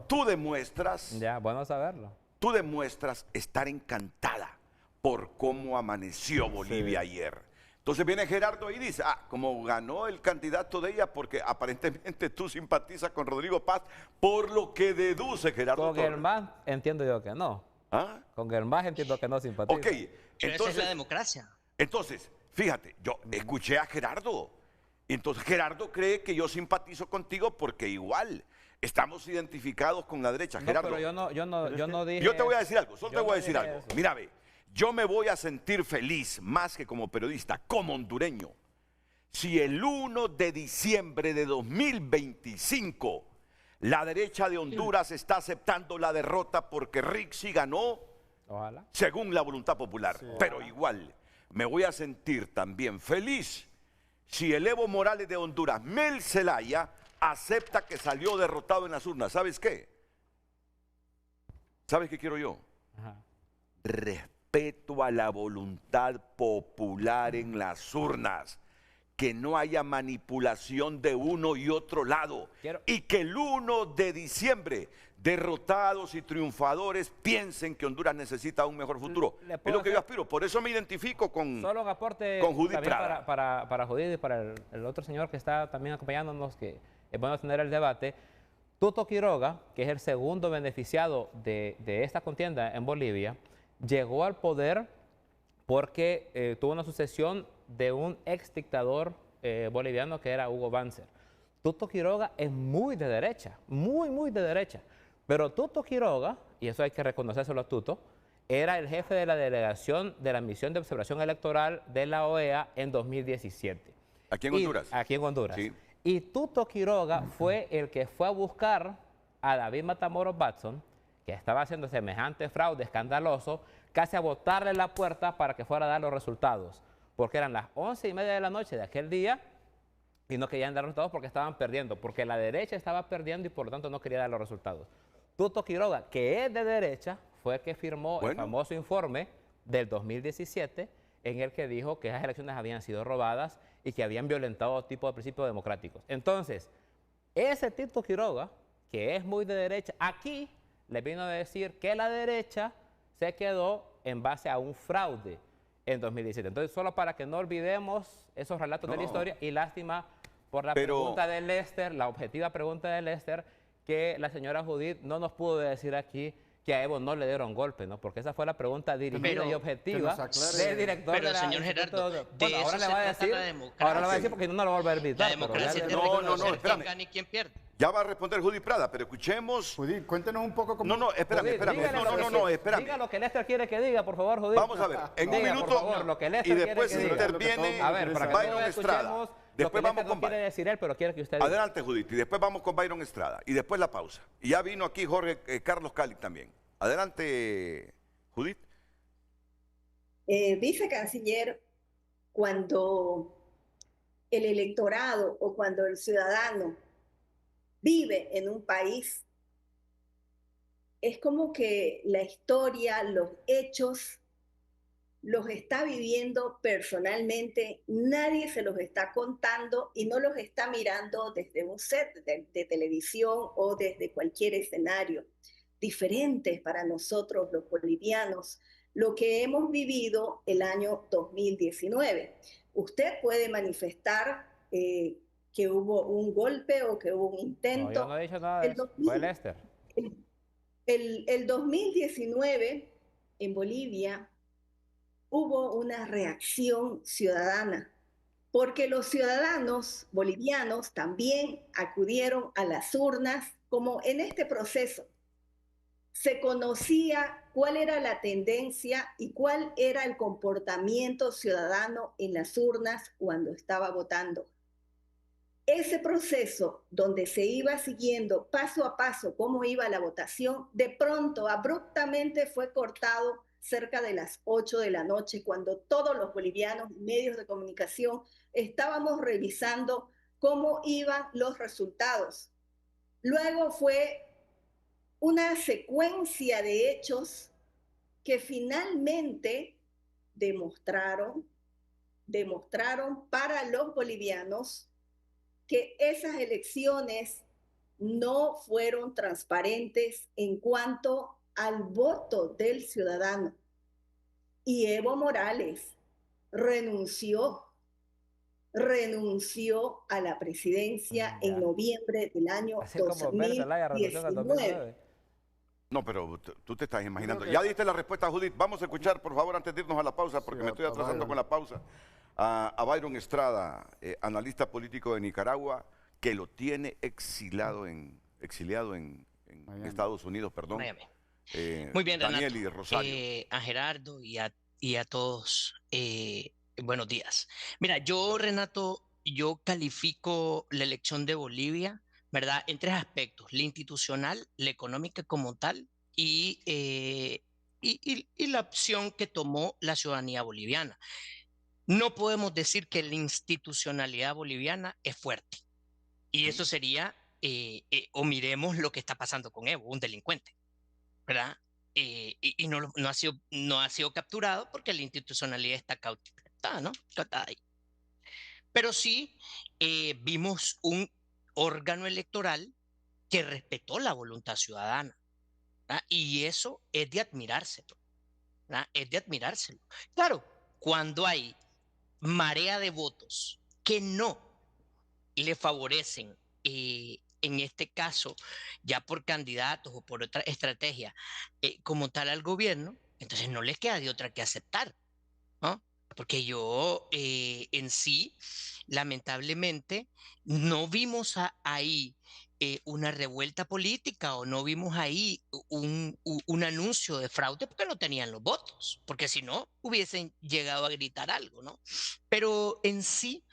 tú demuestras. Ya, bueno saberlo. Tú demuestras estar encantada por cómo amaneció Bolivia ayer. Entonces viene Gerardo y dice, como ganó el candidato de ella, porque aparentemente tú simpatizas con Rodrigo Paz, por lo que deduce Gerardo Con Germán entiendo yo que no. Con Germán entiendo que no simpatiza. Ok, pero esa es la democracia. Entonces, fíjate, yo escuché a Gerardo. Entonces Gerardo cree que yo simpatizo contigo porque igual estamos identificados con la derecha. No, Gerardo, pero yo no dije. Yo te voy a decir algo, solo te voy a decir algo. Mira, ve. Yo me voy a sentir feliz, más que como periodista, como hondureño, si el 1 de diciembre de 2025 la derecha de Honduras está aceptando la derrota porque Rixi ganó, ojalá, según la voluntad popular. Sí. Pero igual, me voy a sentir también feliz si el Evo Morales de Honduras, Mel Zelaya, acepta que salió derrotado en las urnas. ¿Sabes qué? ¿Sabes qué quiero yo? Respeto a la voluntad popular en las urnas, que no haya manipulación de uno y otro lado, y que el 1 de diciembre derrotados y triunfadores piensen que Honduras necesita un mejor futuro. Es lo que yo aspiro, por eso me identifico con solo un aporte con Judith Prada. Para Judith y para el otro señor que está también acompañándonos, que es bueno tener el debate. Tuto Quiroga, que es el segundo beneficiado de esta contienda en Bolivia, llegó al poder porque tuvo una sucesión de un ex dictador boliviano que era Hugo Banzer. Tuto Quiroga es muy de derecha, muy de derecha. Pero Tuto Quiroga, y eso hay que reconocérselo a Tuto, era el jefe de la delegación de la misión de observación electoral de la OEA en 2017. Aquí en Honduras. Aquí en Honduras. Sí. Y Tuto Quiroga fue el que fue a buscar a David Matamoros Watson, que estaba haciendo semejante fraude escandaloso, casi a botarle la puerta para que fuera a dar los resultados. Porque eran las 11:30 de la noche de aquel día y no querían dar resultados porque estaban perdiendo, porque la derecha estaba perdiendo y por lo tanto no quería dar los resultados. Tuto Quiroga, que es de derecha, fue el que firmó el famoso informe del 2017 en el que dijo que esas elecciones habían sido robadas y que habían violentado todo tipo de principios democráticos. Entonces, ese Tuto Quiroga, que es muy de derecha, aquí le vino a decir que la derecha se quedó en base a un fraude en 2017. Entonces, solo para que no olvidemos esos relatos de la historia, y lástima por la pregunta de Lester, la objetiva pregunta de Lester, que la señora Judith no nos pudo decir aquí que a Evo no le dieron golpe, ¿no? Porque esa fue la pregunta dirigida y objetiva del director de la... señor Gerardo, bueno, ahora le va a decir porque no lo va a volver a invitar. La democracia tiene quién gana y quién pierde. Ya va a responder Judith Prada, pero escuchemos... Judith, cuéntenos un poco cómo... No, espérame. Espérame. Diga lo que Lester quiere que diga, por favor, Judith. Vamos a ver, en un minuto, por favor, lo que Lester y después quiere que interviene diga. A ver, para que Byron Estrada. Después vamos con... No quiere decir él, pero quiere que usted diga. Adelante, Judith, y después vamos con Byron Estrada. Y después la pausa. Y ya vino aquí Jorge Carlos Cali también. Adelante, Judith. Vicecanciller, cuando el electorado o cuando el ciudadano vive en un país, es como que la historia, los hechos, los está viviendo personalmente, nadie se los está contando y no los está mirando desde un set de televisión o desde cualquier escenario. Diferentes para nosotros los bolivianos, lo que hemos vivido el año 2019. Usted puede manifestar que hubo un golpe o que hubo un intento. No, yo no he dicho nada de eso. Fue Lester. El 2019 en Bolivia hubo una reacción ciudadana, porque los ciudadanos bolivianos también acudieron a las urnas, como en este proceso se conocía cuál era la tendencia y cuál era el comportamiento ciudadano en las urnas cuando estaba votando. Ese proceso donde se iba siguiendo paso a paso cómo iba la votación, de pronto, abruptamente fue cortado cerca de las 8 de la noche, cuando todos los bolivianos y medios de comunicación estábamos revisando cómo iban los resultados. Luego fue una secuencia de hechos que finalmente demostraron para los bolivianos que esas elecciones no fueron transparentes en cuanto al voto del ciudadano. Y Evo Morales renunció a la presidencia en noviembre del año 2019. No, pero tú te estás imaginando. Ya diste la respuesta, Judith. Vamos a escuchar, por favor, antes de irnos a la pausa, porque me estoy atrasando con la pausa, a Byron Estrada, analista político de Nicaragua, que lo tiene exiliado en Estados Unidos, perdón. Miami. Muy bien, Daniel Renato. y Rosario. A Gerardo y a todos, buenos días. Mira, yo, Renato, yo califico la elección de Bolivia, ¿verdad?, en tres aspectos: la institucional, la económica como tal y la opción que tomó la ciudadanía boliviana. No podemos decir que la institucionalidad boliviana es fuerte. Y eso sería, o miremos lo que está pasando con Evo, un delincuente, ¿verdad? Y no ha sido capturado porque la institucionalidad está cautivada, ¿no? Cautada ahí. Pero sí vimos un órgano electoral que respetó la voluntad ciudadana, ¿verdad? Y eso es de admirárselo, ¿verdad? Es de admirárselo. Claro, cuando hay marea de votos que no le favorecen en este caso, ya por candidatos o por otra estrategia, como tal al gobierno, entonces no les queda de otra que aceptar, ¿no? Porque yo en sí, lamentablemente, no vimos ahí una revuelta política o no vimos ahí un anuncio de fraude porque no tenían los votos, porque si no hubiesen llegado a gritar algo, ¿no? Pero en sí,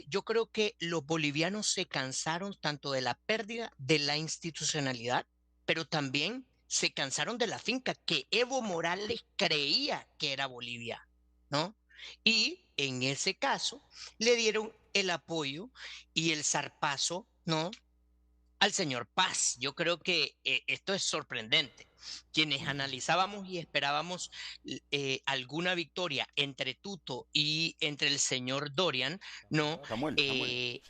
yo creo que los bolivianos se cansaron tanto de la pérdida de la institucionalidad, pero también se cansaron de la finca que Evo Morales creía que era Bolivia, ¿no? Y en ese caso le dieron el apoyo y el zarpazo, ¿no? Al señor Paz. Yo creo que esto es sorprendente. Quienes analizábamos y esperábamos alguna victoria entre Tuto y entre el señor Dorian, no, Samuel, sí.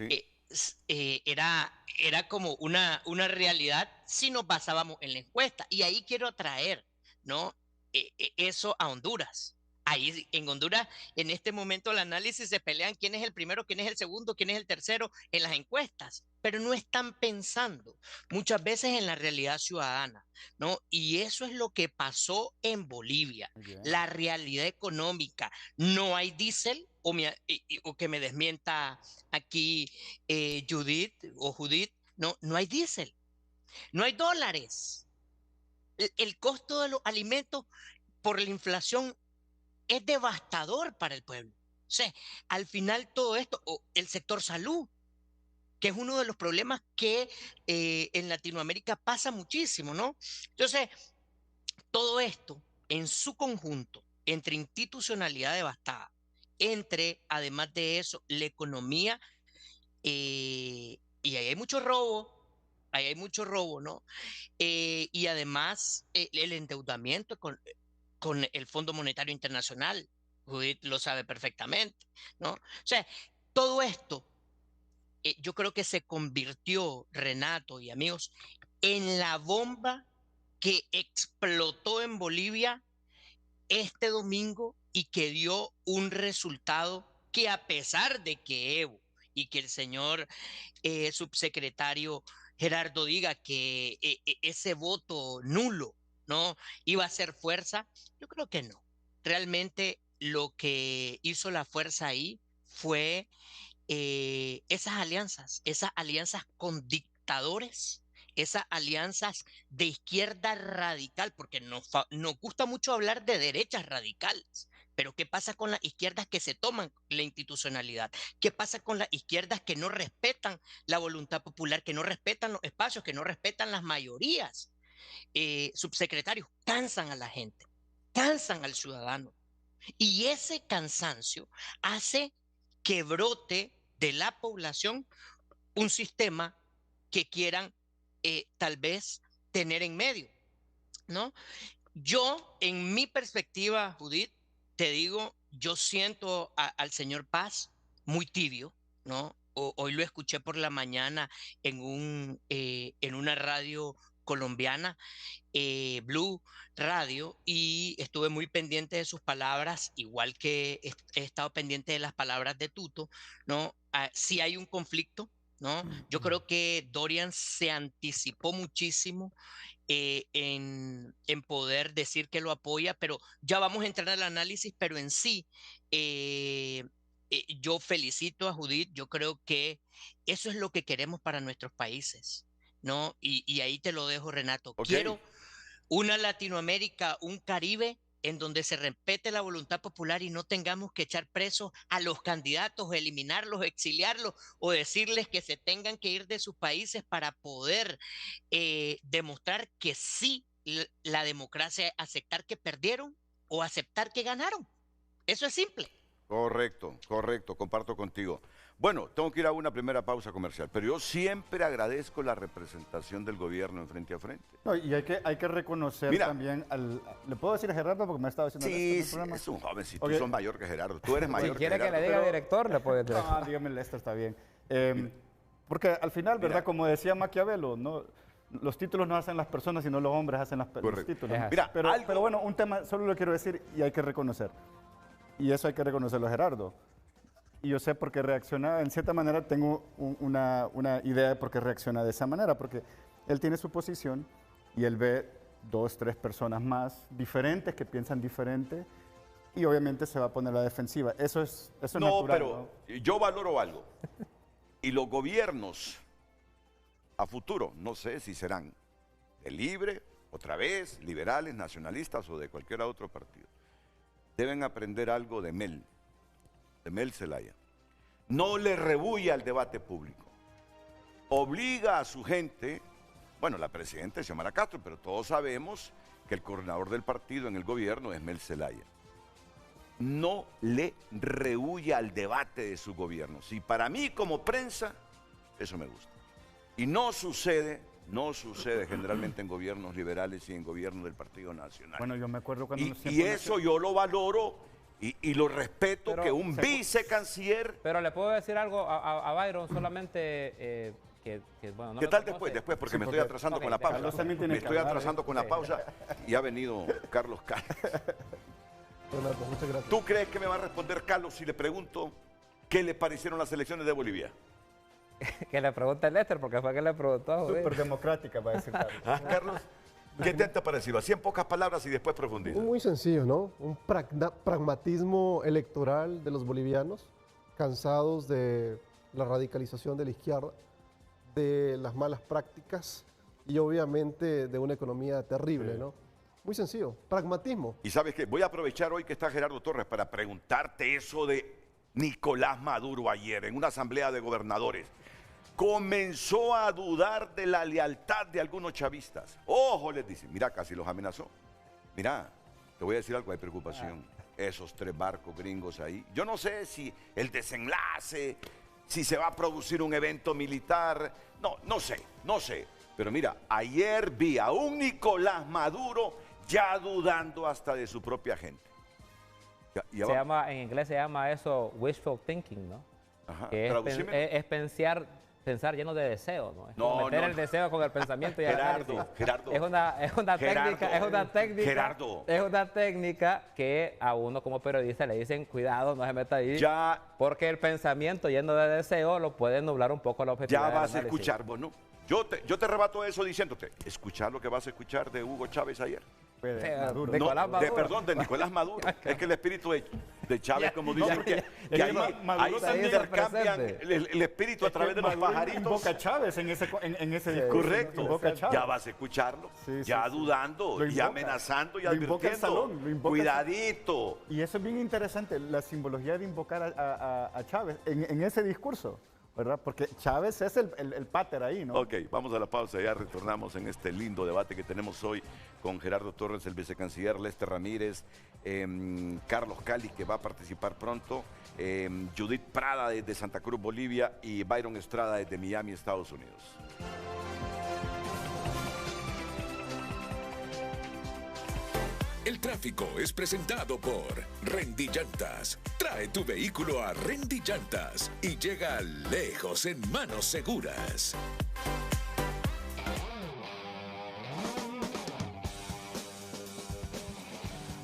Era como una realidad si nos basábamos en la encuesta. Y ahí quiero atraer, ¿no? Eso a Honduras. Ahí en Honduras, en este momento, el análisis se pelean quién es el primero, quién es el segundo, quién es el tercero en las encuestas, pero no están pensando muchas veces en la realidad ciudadana, ¿no? Y eso es lo que pasó en Bolivia, la realidad económica. No hay diésel, o que me desmienta aquí Judith, no, no hay diésel, no hay dólares. El costo de los alimentos por la inflación es devastador para el pueblo. O sea, al final todo esto, el sector salud, que es uno de los problemas que en Latinoamérica pasa muchísimo, ¿no? Entonces, todo esto en su conjunto, entre institucionalidad devastada, entre, además de eso, la economía, y ahí hay mucho robo, ¿no? Y además el endeudamiento con el Fondo Monetario Internacional. Judith lo sabe perfectamente, ¿no? O sea, todo esto yo creo que se convirtió, Renato y amigos, en la bomba que explotó en Bolivia este domingo y que dio un resultado que, a pesar de que Evo y que el señor subsecretario Gerardo diga que ese voto nulo, ¿no?, iba a hacer fuerza, yo creo que no. Realmente lo que hizo la fuerza ahí fue esas alianzas con dictadores, esas alianzas de izquierda radical, porque nos gusta mucho hablar de derechas radicales, pero ¿qué pasa con las izquierdas que se toman la institucionalidad? ¿Qué pasa con las izquierdas que no respetan la voluntad popular, que no respetan los espacios, que no respetan las mayorías? Subsecretarios, cansan a la gente, cansan al ciudadano. Y ese cansancio hace que brote de la población un sistema que quieran tal vez tener en medio, ¿no? Yo, en mi perspectiva, Judith, te digo, yo siento al señor Paz muy tibio, ¿no? Hoy lo escuché por la mañana en una radio colombiana, Blue Radio, y estuve muy pendiente de sus palabras, igual que he estado pendiente de las palabras de Tuto, ¿no? Sí hay un conflicto, ¿no? Yo creo que Dorian se anticipó muchísimo en poder decir que lo apoya, pero ya vamos a entrar al análisis, pero en sí, yo felicito a Judith, yo creo que eso es lo que queremos para nuestros países, ¿no? Y ahí te lo dejo, Renato. Ok. Quiero una Latinoamérica, un Caribe en donde se respete la voluntad popular y no tengamos que echar presos a los candidatos, eliminarlos, exiliarlos o decirles que se tengan que ir de sus países para poder demostrar que sí la democracia es aceptar que perdieron o aceptar que ganaron. Eso es simple. Correcto, correcto, comparto contigo. Bueno, tengo que ir a una primera pausa comercial, pero yo siempre agradezco la representación del gobierno en Frente a Frente. No, y hay que reconocer Mira, también ¿le puedo decir a Gerardo porque me ha estado diciendo Sí, el programa? es un joven, si Ok. tú sos mayor que Gerardo, tú eres mayor Si que quiere que Gerardo. le diga director, le puede decir. No, dígame Lester, está bien. Porque al final, ¿verdad? Mira. Como decía Maquiavelo, ¿no? Los títulos no hacen las personas, sino los hombres hacen los Correcto. títulos. Es así. Mira, Pero bueno, un tema, solo lo quiero decir y hay que reconocer. Y eso hay que reconocerlo a Gerardo. y yo sé por qué reacciona, en cierta manera tengo una idea de por qué reacciona de esa manera, porque él tiene su posición y él ve 2, 3 personas más diferentes que piensan diferente y obviamente se va a poner a la defensiva. Eso es No, natural. pero yo valoro algo. Y los gobiernos a futuro, no sé si serán de Libre, otra vez, liberales, nacionalistas o de cualquier otro partido, deben aprender algo de Mel Zelaya. No le rebulla al debate público. Obliga a su gente, bueno, la presidenta es Xiomara Castro, pero todos sabemos que el coordinador del partido en el gobierno es Mel Zelaya. No le rehuye al debate de su gobierno. Y para mí, como prensa, eso me gusta. Y no sucede generalmente en gobiernos liberales y en gobiernos del Partido Nacional. Bueno, yo me acuerdo cuando... Y eso yo lo valoro y lo respeto, Pero que un vicecanciller... Pero le puedo decir algo a Byron solamente... bueno, no ¿Qué me tal conoce. después? Porque me Sí, estoy atrasando ok, con la pausa. Carlos también tiene Me que estoy hablar, atrasando con la pausa y ha venido Carlos Calles. Renato, muchas gracias. ¿Tú crees que me va a responder Carlos si le pregunto qué le parecieron las elecciones de Bolivia? Que le pregunte a Lester, porque fue que le preguntó a Joder. Súper democrática, va a decir Carlos. ¿Ah, Carlos? ¿Qué te ha parecido? Así en pocas palabras y después profundiza. Muy sencillo, ¿no? Un pragmatismo electoral de los bolivianos, cansados de la radicalización de la izquierda, de las malas prácticas y obviamente de una economía terrible, ¿no? Muy sencillo, pragmatismo. Y sabes qué, voy a aprovechar hoy que está Gerardo Torres para preguntarte eso de Nicolás Maduro ayer en una asamblea de gobernadores. Comenzó a dudar de la lealtad de algunos chavistas. Ojo, les dice, mira, casi los amenazó. Mira, te voy a decir algo, hay preocupación. Esos 3 barcos gringos ahí. Yo no sé si el desenlace, si se va a producir un evento militar. No sé. Pero mira, ayer vi a un Nicolás Maduro ya dudando hasta de su propia gente. En inglés se llama eso wishful thinking, ¿no? Ajá, Que es pensar lleno de deseo, ¿no? Es como meter el deseo con el pensamiento y el análisis. Gerardo. Es una técnica que a uno como periodista le dicen, cuidado, no se meta ahí. Ya, porque el pensamiento lleno de deseo lo puede nublar un poco la objetividad ya del vas a análisis. escuchar, vos, ¿no? Yo te rebato eso diciéndote, escuchar lo que vas a escuchar de Hugo Chávez ayer. Maduro. Nicolás Maduro. De Nicolás Maduro. Es que el espíritu de Chávez, como dice, porque que ahí Maduro se también intercambian el espíritu a través de los pajaritos. Invoca a Chávez en ese discurso. Correcto. Invoca a Chávez. Ya vas a escucharlo, Sí, ya sí. dudando, Lo y invoca. amenazando y Lo invoca al advirtiendo. salón, lo invoca al Cuidadito. Y eso es bien interesante, la simbología de invocar a Chávez en ese discurso, ¿verdad? Porque Chávez es el pater ahí, ¿no? Ok, vamos a la pausa, ya retornamos en este lindo debate que tenemos hoy con Gerardo Torres, el vicecanciller, Lester Ramírez, Carlos Calles, que va a participar pronto, Judith Prada desde Santa Cruz, Bolivia, y Byron Estrada desde Miami, Estados Unidos. El tráfico es presentado por Rendy Llantas. Trae tu vehículo a Rendy Llantas y llega lejos en manos seguras.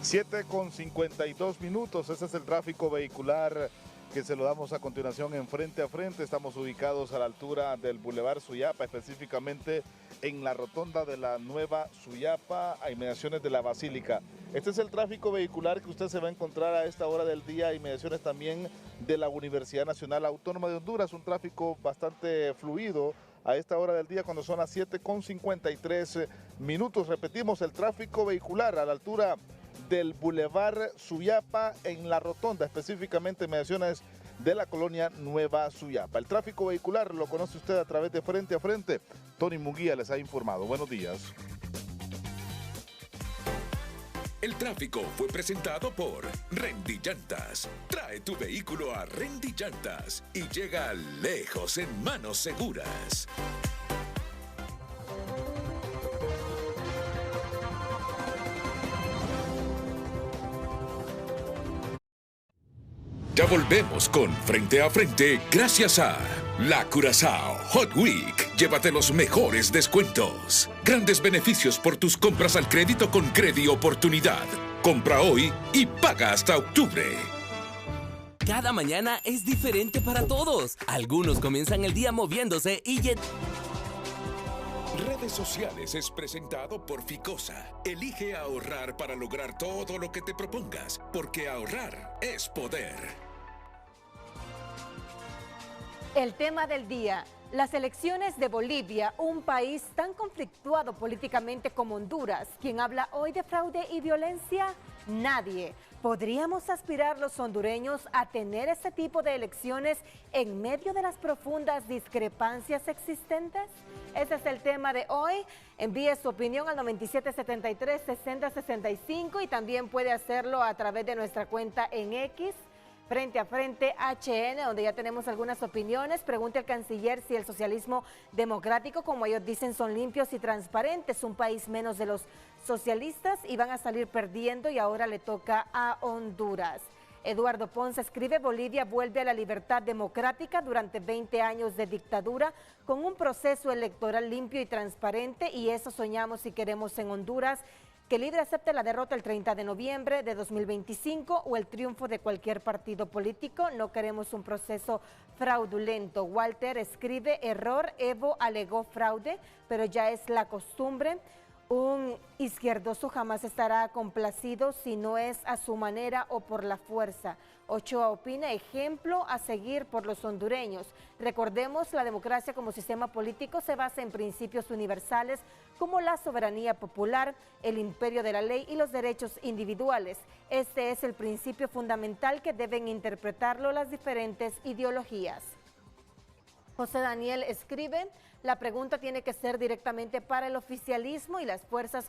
Siete con 52 minutos, ese es el tráfico vehicular que se lo damos a continuación en Frente a Frente. Estamos ubicados a la altura del Boulevard Suyapa, específicamente en la rotonda de la Nueva Suyapa, a inmediaciones de la Basílica. Este es el tráfico vehicular que usted se va a encontrar a esta hora del día, a inmediaciones también de la Universidad Nacional Autónoma de Honduras, un tráfico bastante fluido a esta hora del día cuando son las 7:53 minutos. Repetimos, el tráfico vehicular a la altura del Boulevard Suyapa en la rotonda, específicamente mediaciones de la colonia Nueva Suyapa. El tráfico vehicular lo conoce usted a través de Frente a Frente. Tony Munguía les ha informado. Buenos días. El tráfico fue presentado por Rendy Llantas. Trae tu vehículo a Rendy Llantas y llega lejos en manos seguras. Ya volvemos con Frente a Frente gracias a La Curazao Hot Week. Llévate los mejores descuentos. Grandes beneficios por tus compras al crédito con Credi Oportunidad. Compra hoy y paga hasta octubre. Cada mañana es diferente para todos. Algunos comienzan el día moviéndose y Redes Sociales es presentado por Ficosa. Elige ahorrar para lograr todo lo que te propongas, porque ahorrar es poder. El tema del día: las elecciones de Bolivia, un país tan conflictuado políticamente como Honduras. ¿Quién habla hoy de fraude y violencia? Nadie. ¿Podríamos aspirar los hondureños a tener ese tipo de elecciones en medio de las profundas discrepancias existentes? Ese es el tema de hoy. Envíe su opinión al 9773-6065 y también puede hacerlo a través de nuestra cuenta en X, Frente a Frente HN, donde ya tenemos algunas opiniones. Pregunte al canciller si el socialismo democrático, como ellos dicen, son limpios y transparentes. Un país menos de los socialistas y van a salir perdiendo, y ahora le toca a Honduras. Eduardo Ponce escribe: Bolivia vuelve a la libertad democrática durante 20 años de dictadura con un proceso electoral limpio y transparente, y eso soñamos y queremos en Honduras. Que el líder acepte la derrota el 30 de noviembre de 2025 o el triunfo de cualquier partido político. No queremos un proceso fraudulento. Walter escribe: error, Evo alegó fraude, pero ya es la costumbre. Un izquierdoso jamás estará complacido si no es a su manera o por la fuerza. Ochoa opina: ejemplo a seguir por los hondureños. Recordemos, la democracia como sistema político se basa en principios universales como la soberanía popular, el imperio de la ley y los derechos individuales. Este es el principio fundamental que deben interpretarlo las diferentes ideologías. José Daniel escribe: la pregunta tiene que ser directamente para el oficialismo y las fuerzas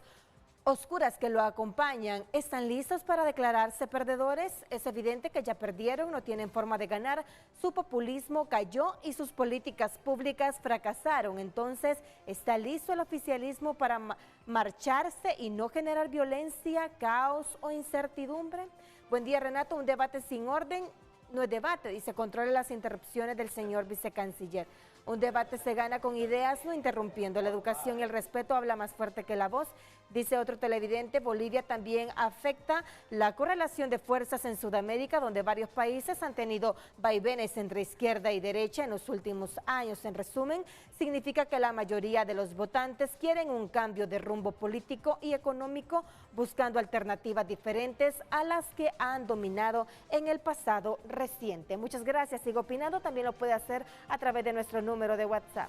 oscuras que lo acompañan. ¿Están listos para declararse perdedores? Es evidente que ya perdieron, no tienen forma de ganar, su populismo cayó y sus políticas públicas fracasaron. Entonces, ¿está listo el oficialismo para marcharse y no generar violencia, caos o incertidumbre? Buen día, Renato. Un debate sin orden no es debate, dice: controle las interrupciones del señor vicecanciller. Un debate se gana con ideas, no interrumpiendo. La educación y el respeto habla más fuerte que la voz. Dice otro televidente: Bolivia también afecta la correlación de fuerzas en Sudamérica, donde varios países han tenido vaivenes entre izquierda y derecha en los últimos años. En resumen, significa que la mayoría de los votantes quieren un cambio de rumbo político y económico, buscando alternativas diferentes a las que han dominado en el pasado reciente. Muchas gracias. Sigo opinando. También lo puede hacer a través de nuestro número de WhatsApp.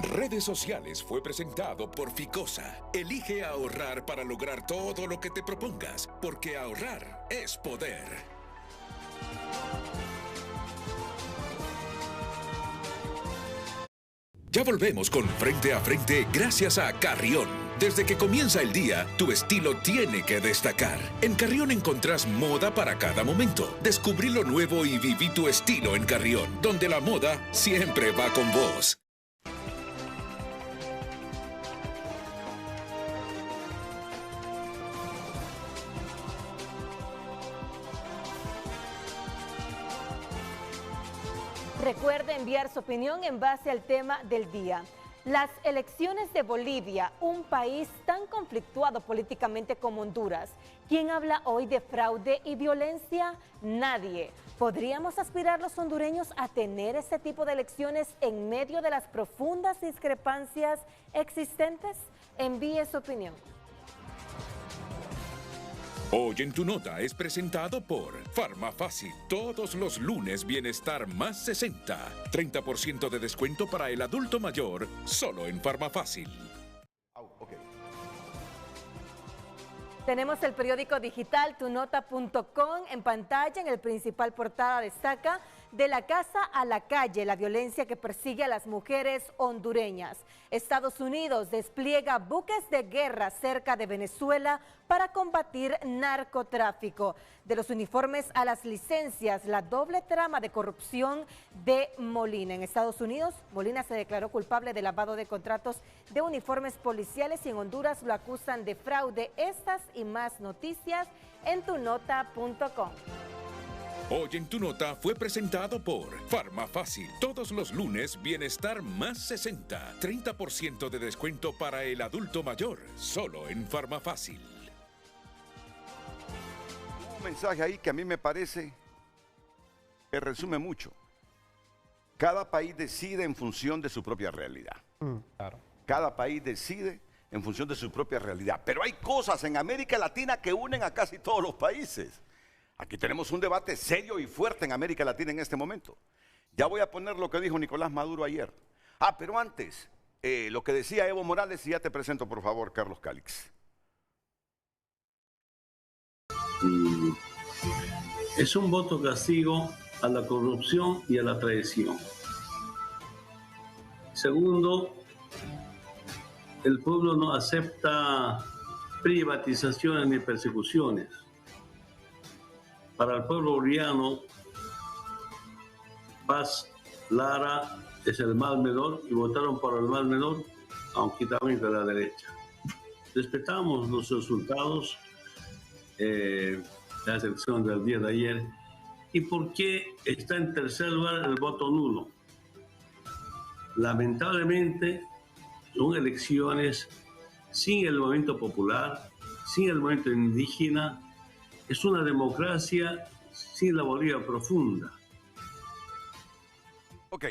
Redes Sociales fue presentado por Ficosa. Elige ahorrar para lograr todo lo que te propongas, porque ahorrar es poder. Ya volvemos con Frente a Frente gracias a Carrión. Desde que comienza el día, tu estilo tiene que destacar. En Carrión encontrás moda para cada momento. Descubrí lo nuevo y viví tu estilo en Carrión, donde la moda siempre va con vos. Recuerde enviar su opinión en base al tema del día. Las elecciones de Bolivia, un país tan conflictuado políticamente como Honduras. ¿Quién habla hoy de fraude y violencia? Nadie. ¿Podríamos aspirar los hondureños a tener este tipo de elecciones en medio de las profundas discrepancias existentes? Envíe su opinión. Hoy en tu nota es presentado por Farmafácil. Todos los lunes Bienestar más 60. 30% de descuento para el adulto mayor, solo en Farmafácil. Tenemos el periódico digital tunota.com en pantalla. En el principal portada destaca: de la casa a la calle, la violencia que persigue a las mujeres hondureñas. Estados Unidos despliega buques de guerra cerca de Venezuela para combatir narcotráfico. De los uniformes a las licencias, la doble trama de corrupción de Molina. En Estados Unidos, Molina se declaró culpable de lavado de contratos de uniformes policiales y en Honduras lo acusan de fraude. Estas y más noticias en tunota.com. Hoy en tu nota fue presentado por Farmafácil. Todos los lunes Bienestar más 60. 30% de descuento para el adulto mayor, solo en Farmafácil. un mensaje ahí que a mí me parece que resume mucho. Cada país decide en función de su propia realidad. Claro. Cada país decide en función de su propia realidad. Pero hay cosas en América Latina que unen a casi todos los países. Aquí tenemos un debate serio y fuerte en América Latina en este momento. Ya voy a poner lo que dijo Nicolás Maduro ayer. Pero antes, lo que decía Evo Morales, y ya te presento, por favor, Carlos Calix. Es un voto castigo a la corrupción y a la traición. Segundo, el pueblo no acepta privatizaciones ni persecuciones. Para el pueblo boliviano, Paz Lara es el mal menor y votaron por el mal menor, aunque también de la derecha. Respetamos los resultados de las elecciones del día de ayer. ¿Y por qué está en tercer lugar el voto nulo? Lamentablemente, son elecciones sin el movimiento popular, sin el movimiento indígena. Es una democracia sin la Bolivia profunda. Ok,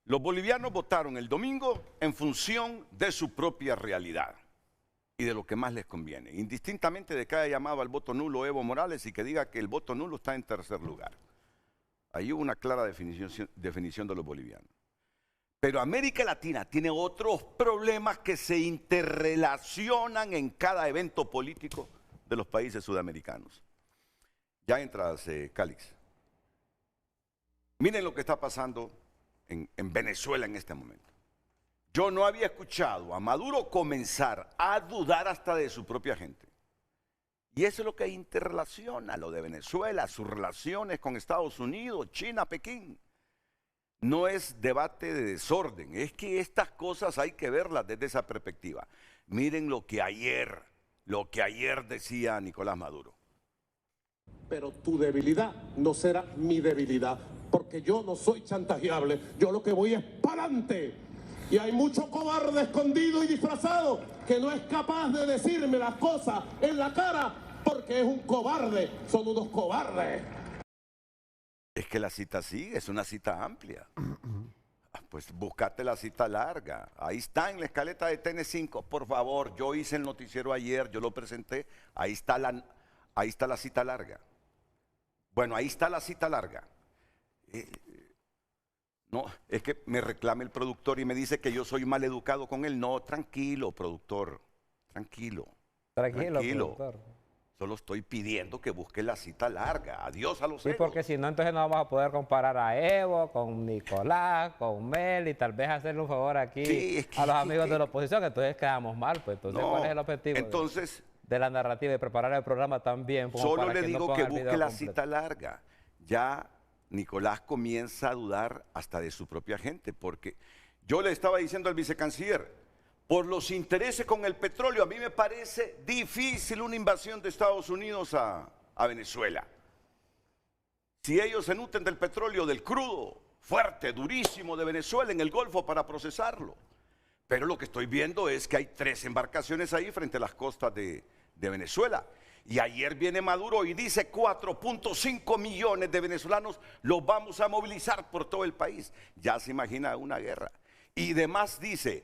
los bolivianos votaron el domingo en función de su propia realidad y de lo que más les conviene, indistintamente de que haya llamado al voto nulo Evo Morales y que diga que el voto nulo está en tercer lugar. Ahí hubo una clara definición de los bolivianos. Pero América Latina tiene otros problemas que se interrelacionan en cada evento político de los países sudamericanos. Ya entras, Calix. Miren lo que está pasando en Venezuela en este momento. Yo no había escuchado a Maduro comenzar a dudar hasta de su propia gente. Y eso es lo que interrelaciona lo de Venezuela, sus relaciones con Estados Unidos, China, Pekín. No es debate de desorden, es que estas cosas hay que verlas desde esa perspectiva. Miren lo que ayer decía Nicolás Maduro. Pero tu debilidad no será mi debilidad, porque yo no soy chantajeable, yo lo que voy es para adelante. Y hay mucho cobarde escondido y disfrazado que no es capaz de decirme las cosas en la cara porque es un cobarde, son unos cobardes. Es que la cita sigue, es una cita amplia. Pues búscate la cita larga. Ahí está en la escaleta de TN5. Por favor, yo hice el noticiero ayer, yo lo presenté. Ahí está la cita larga. Bueno, ahí está la cita larga. No, es que me reclama el productor y me dice que yo soy mal educado con él. No, tranquilo, productor. Tranquilo. Tranquilo, productor. Solo estoy pidiendo que busque la cita larga. Adiós a los Sí, egos. porque si no, entonces no vamos a poder comparar a Evo con Nicolás, con Mel, y tal vez hacerle un favor aquí Sí, a los amigos de la oposición, que entonces quedamos mal. Pues entonces, No, ¿cuál es el objetivo entonces, de la narrativa y preparar el programa también? Solo le digo que busque la cita larga. Ya Nicolás comienza a dudar hasta de su propia gente, porque yo le estaba diciendo al vicecanciller, por los intereses con el petróleo, a mí me parece difícil una invasión de Estados Unidos a Venezuela. Si ellos se nutren del petróleo, del crudo, fuerte, durísimo de Venezuela en el Golfo para procesarlo. Pero lo que estoy viendo es que hay 3 embarcaciones ahí frente a las costas de Venezuela. Y ayer viene Maduro y dice 4.5 millones de venezolanos los vamos a movilizar por todo el país. Ya se imagina una guerra. Y además dice,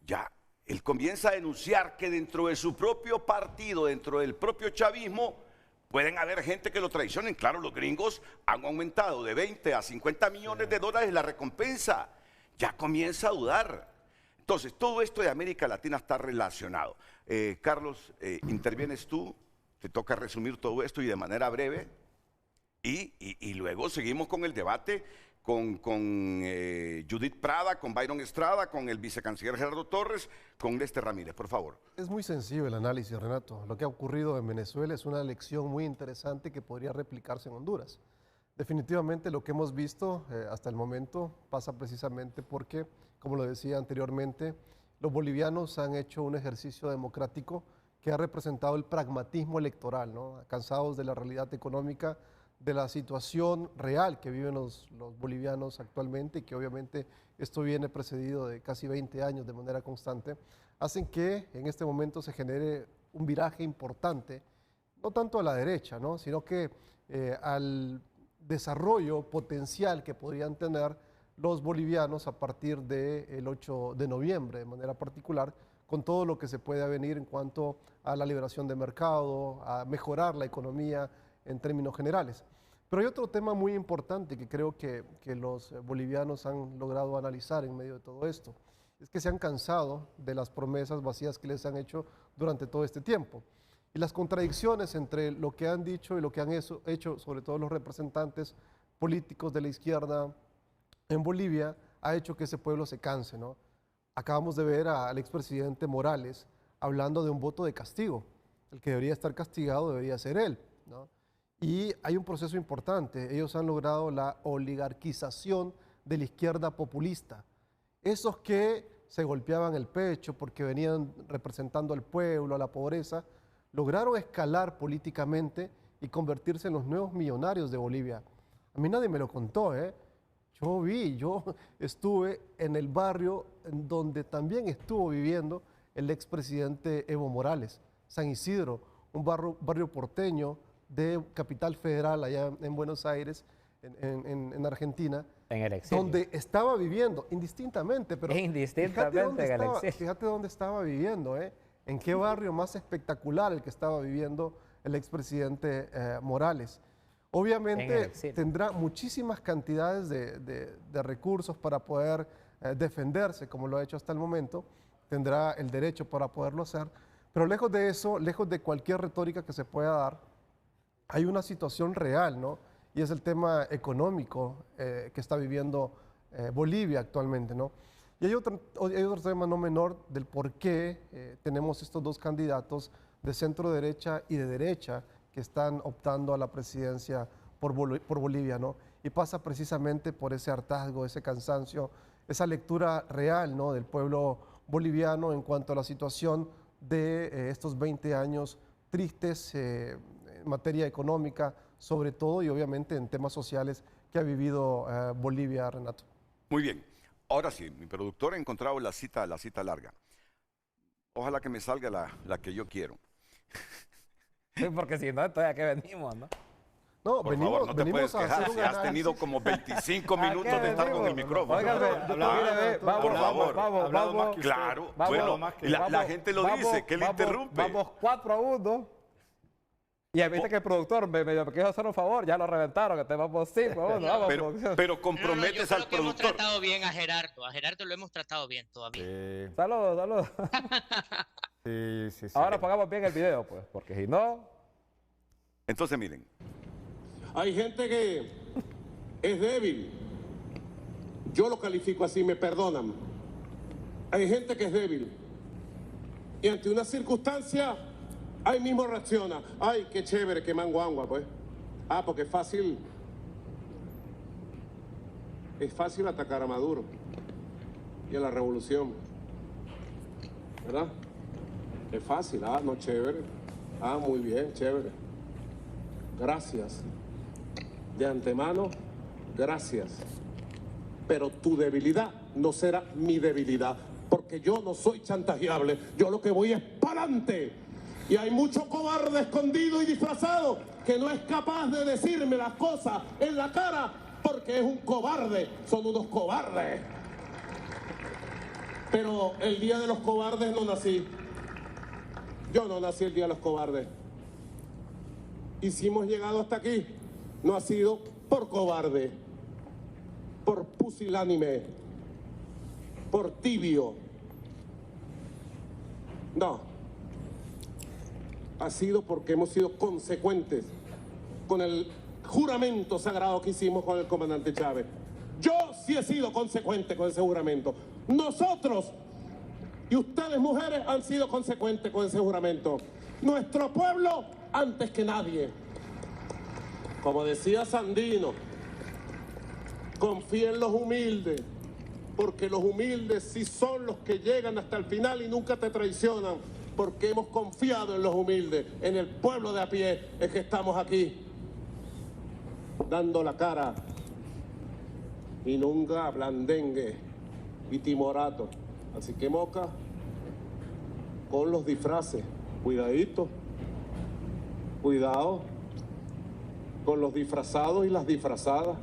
ya, él comienza a denunciar que dentro de su propio partido, dentro del propio chavismo, pueden haber gente que lo traicionen. Claro, los gringos han aumentado de 20 a 50 millones de dólares la recompensa. Ya comienza a dudar. Entonces, todo esto de América Latina está relacionado. Carlos, intervienes tú, te toca resumir todo esto y de manera breve. Y luego seguimos con el debate con Judith Prada, con Byron Estrada, con el vicecanciller Gerardo Torres, con Lester Ramírez, por favor. Es muy sencillo el análisis, Renato. Lo que ha ocurrido en Venezuela es una lección muy interesante que podría replicarse en Honduras. Definitivamente lo que hemos visto hasta el momento pasa precisamente porque, como lo decía anteriormente, los bolivianos han hecho un ejercicio democrático que ha representado el pragmatismo electoral, ¿no? Cansados de la realidad económica, de la situación real que viven los bolivianos actualmente y que obviamente esto viene precedido de casi 20 años de manera constante, hacen que en este momento se genere un viraje importante no tanto a la derecha, ¿no? Sino que al desarrollo potencial que podrían tener los bolivianos a partir del 8 de noviembre, de manera particular, con todo lo que se puede venir en cuanto a la liberación de mercado, a mejorar la economía en términos generales. Pero hay otro tema muy importante que creo que los bolivianos han logrado analizar en medio de todo esto. Es que se han cansado de las promesas vacías que les han hecho durante todo este tiempo. Y las contradicciones entre lo que han dicho y lo que han hecho, sobre todo los representantes políticos de la izquierda en Bolivia, ha hecho que ese pueblo se canse, ¿no? Acabamos de ver al expresidente Morales hablando de un voto de castigo. El que debería estar castigado debería ser él, ¿no? Y hay un proceso importante. Ellos han logrado la oligarquización de la izquierda populista. Esos que se golpeaban el pecho porque venían representando al pueblo, a la pobreza, lograron escalar políticamente y convertirse en los nuevos millonarios de Bolivia. A mí nadie me lo contó, ¿eh? Yo estuve en el barrio en donde también estuvo viviendo el expresidente Evo Morales, San Isidro, un barrio porteño de Capital Federal, allá en Buenos Aires, en Argentina, en el exilio, donde estaba viviendo indistintamente, pero fíjate dónde estaba viviendo, ¿eh? En qué barrio más espectacular el que estaba viviendo el expresidente Morales. Obviamente tendrá muchísimas cantidades de recursos para poder defenderse, como lo ha hecho hasta el momento, tendrá el derecho para poderlo hacer, pero lejos de eso, lejos de cualquier retórica que se pueda dar, hay una situación real, ¿no? Y es el tema económico que está viviendo Bolivia actualmente, ¿no? Y hay otro tema no menor del por qué tenemos estos dos candidatos de centro derecha y de derecha que están optando a la presidencia por Bolivia, ¿no? Y pasa precisamente por ese hartazgo, ese cansancio, esa lectura real, ¿no? Del pueblo boliviano en cuanto a la situación de estos 20 años tristes en materia económica, sobre todo, y obviamente en temas sociales que ha vivido Bolivia, Renato. Muy bien. Ahora sí, mi productor ha encontrado la cita larga. Ojalá que me salga la que yo quiero. Sí, porque si no, entonces ¿a qué venimos, no? No, por favor, no te puedes quejar si has tenido como 25 minutos de estar con el micrófono. Por favor, vamos. Claro, bueno, la gente lo dice, que le interrumpe. Vamos 4-1. Y ahí viste que el productor me quiso hacer un favor, ya lo reventaron, que te vamos 5-1. Pero comprometes al productor. Hemos tratado bien a Gerardo lo hemos tratado bien todavía. Sí. Saludos. Sí. Ahora pongamos bien el video, pues, porque si no... Entonces, miren. Hay gente que es débil. Yo lo califico así, me perdonan. Hay gente que es débil. Y ante una circunstancia, ahí mismo reacciona. Ay, qué chévere, qué manguangua, pues. Ah, porque es fácil. Es fácil atacar a Maduro y a la revolución. ¿Verdad? Es fácil. Ah, no, chévere. Ah, muy bien, chévere. Gracias. De antemano, gracias. Pero tu debilidad no será mi debilidad, porque yo no soy chantajeable. Yo lo que voy es para adelante. Y hay mucho cobarde escondido y disfrazado que no es capaz de decirme las cosas en la cara porque es un cobarde. Son unos cobardes. Pero el día de los cobardes no nací. Yo no nací el día de los cobardes. Y si hemos llegado hasta aquí, no ha sido por cobarde, por pusilánime, por tibio. No. Ha sido porque hemos sido consecuentes con el juramento sagrado que hicimos con el comandante Chávez. Yo sí he sido consecuente con ese juramento. Nosotros y ustedes, mujeres, han sido consecuentes con ese juramento. Nuestro pueblo antes que nadie. Como decía Sandino, confía en los humildes, porque los humildes sí son los que llegan hasta el final y nunca te traicionan, porque hemos confiado en los humildes, en el pueblo de a pie, es que estamos aquí, dando la cara, y nunca blandengue y timorato. Así que, Moca, con los disfraces, cuidadito, Cuidado con los disfrazados y las disfrazadas.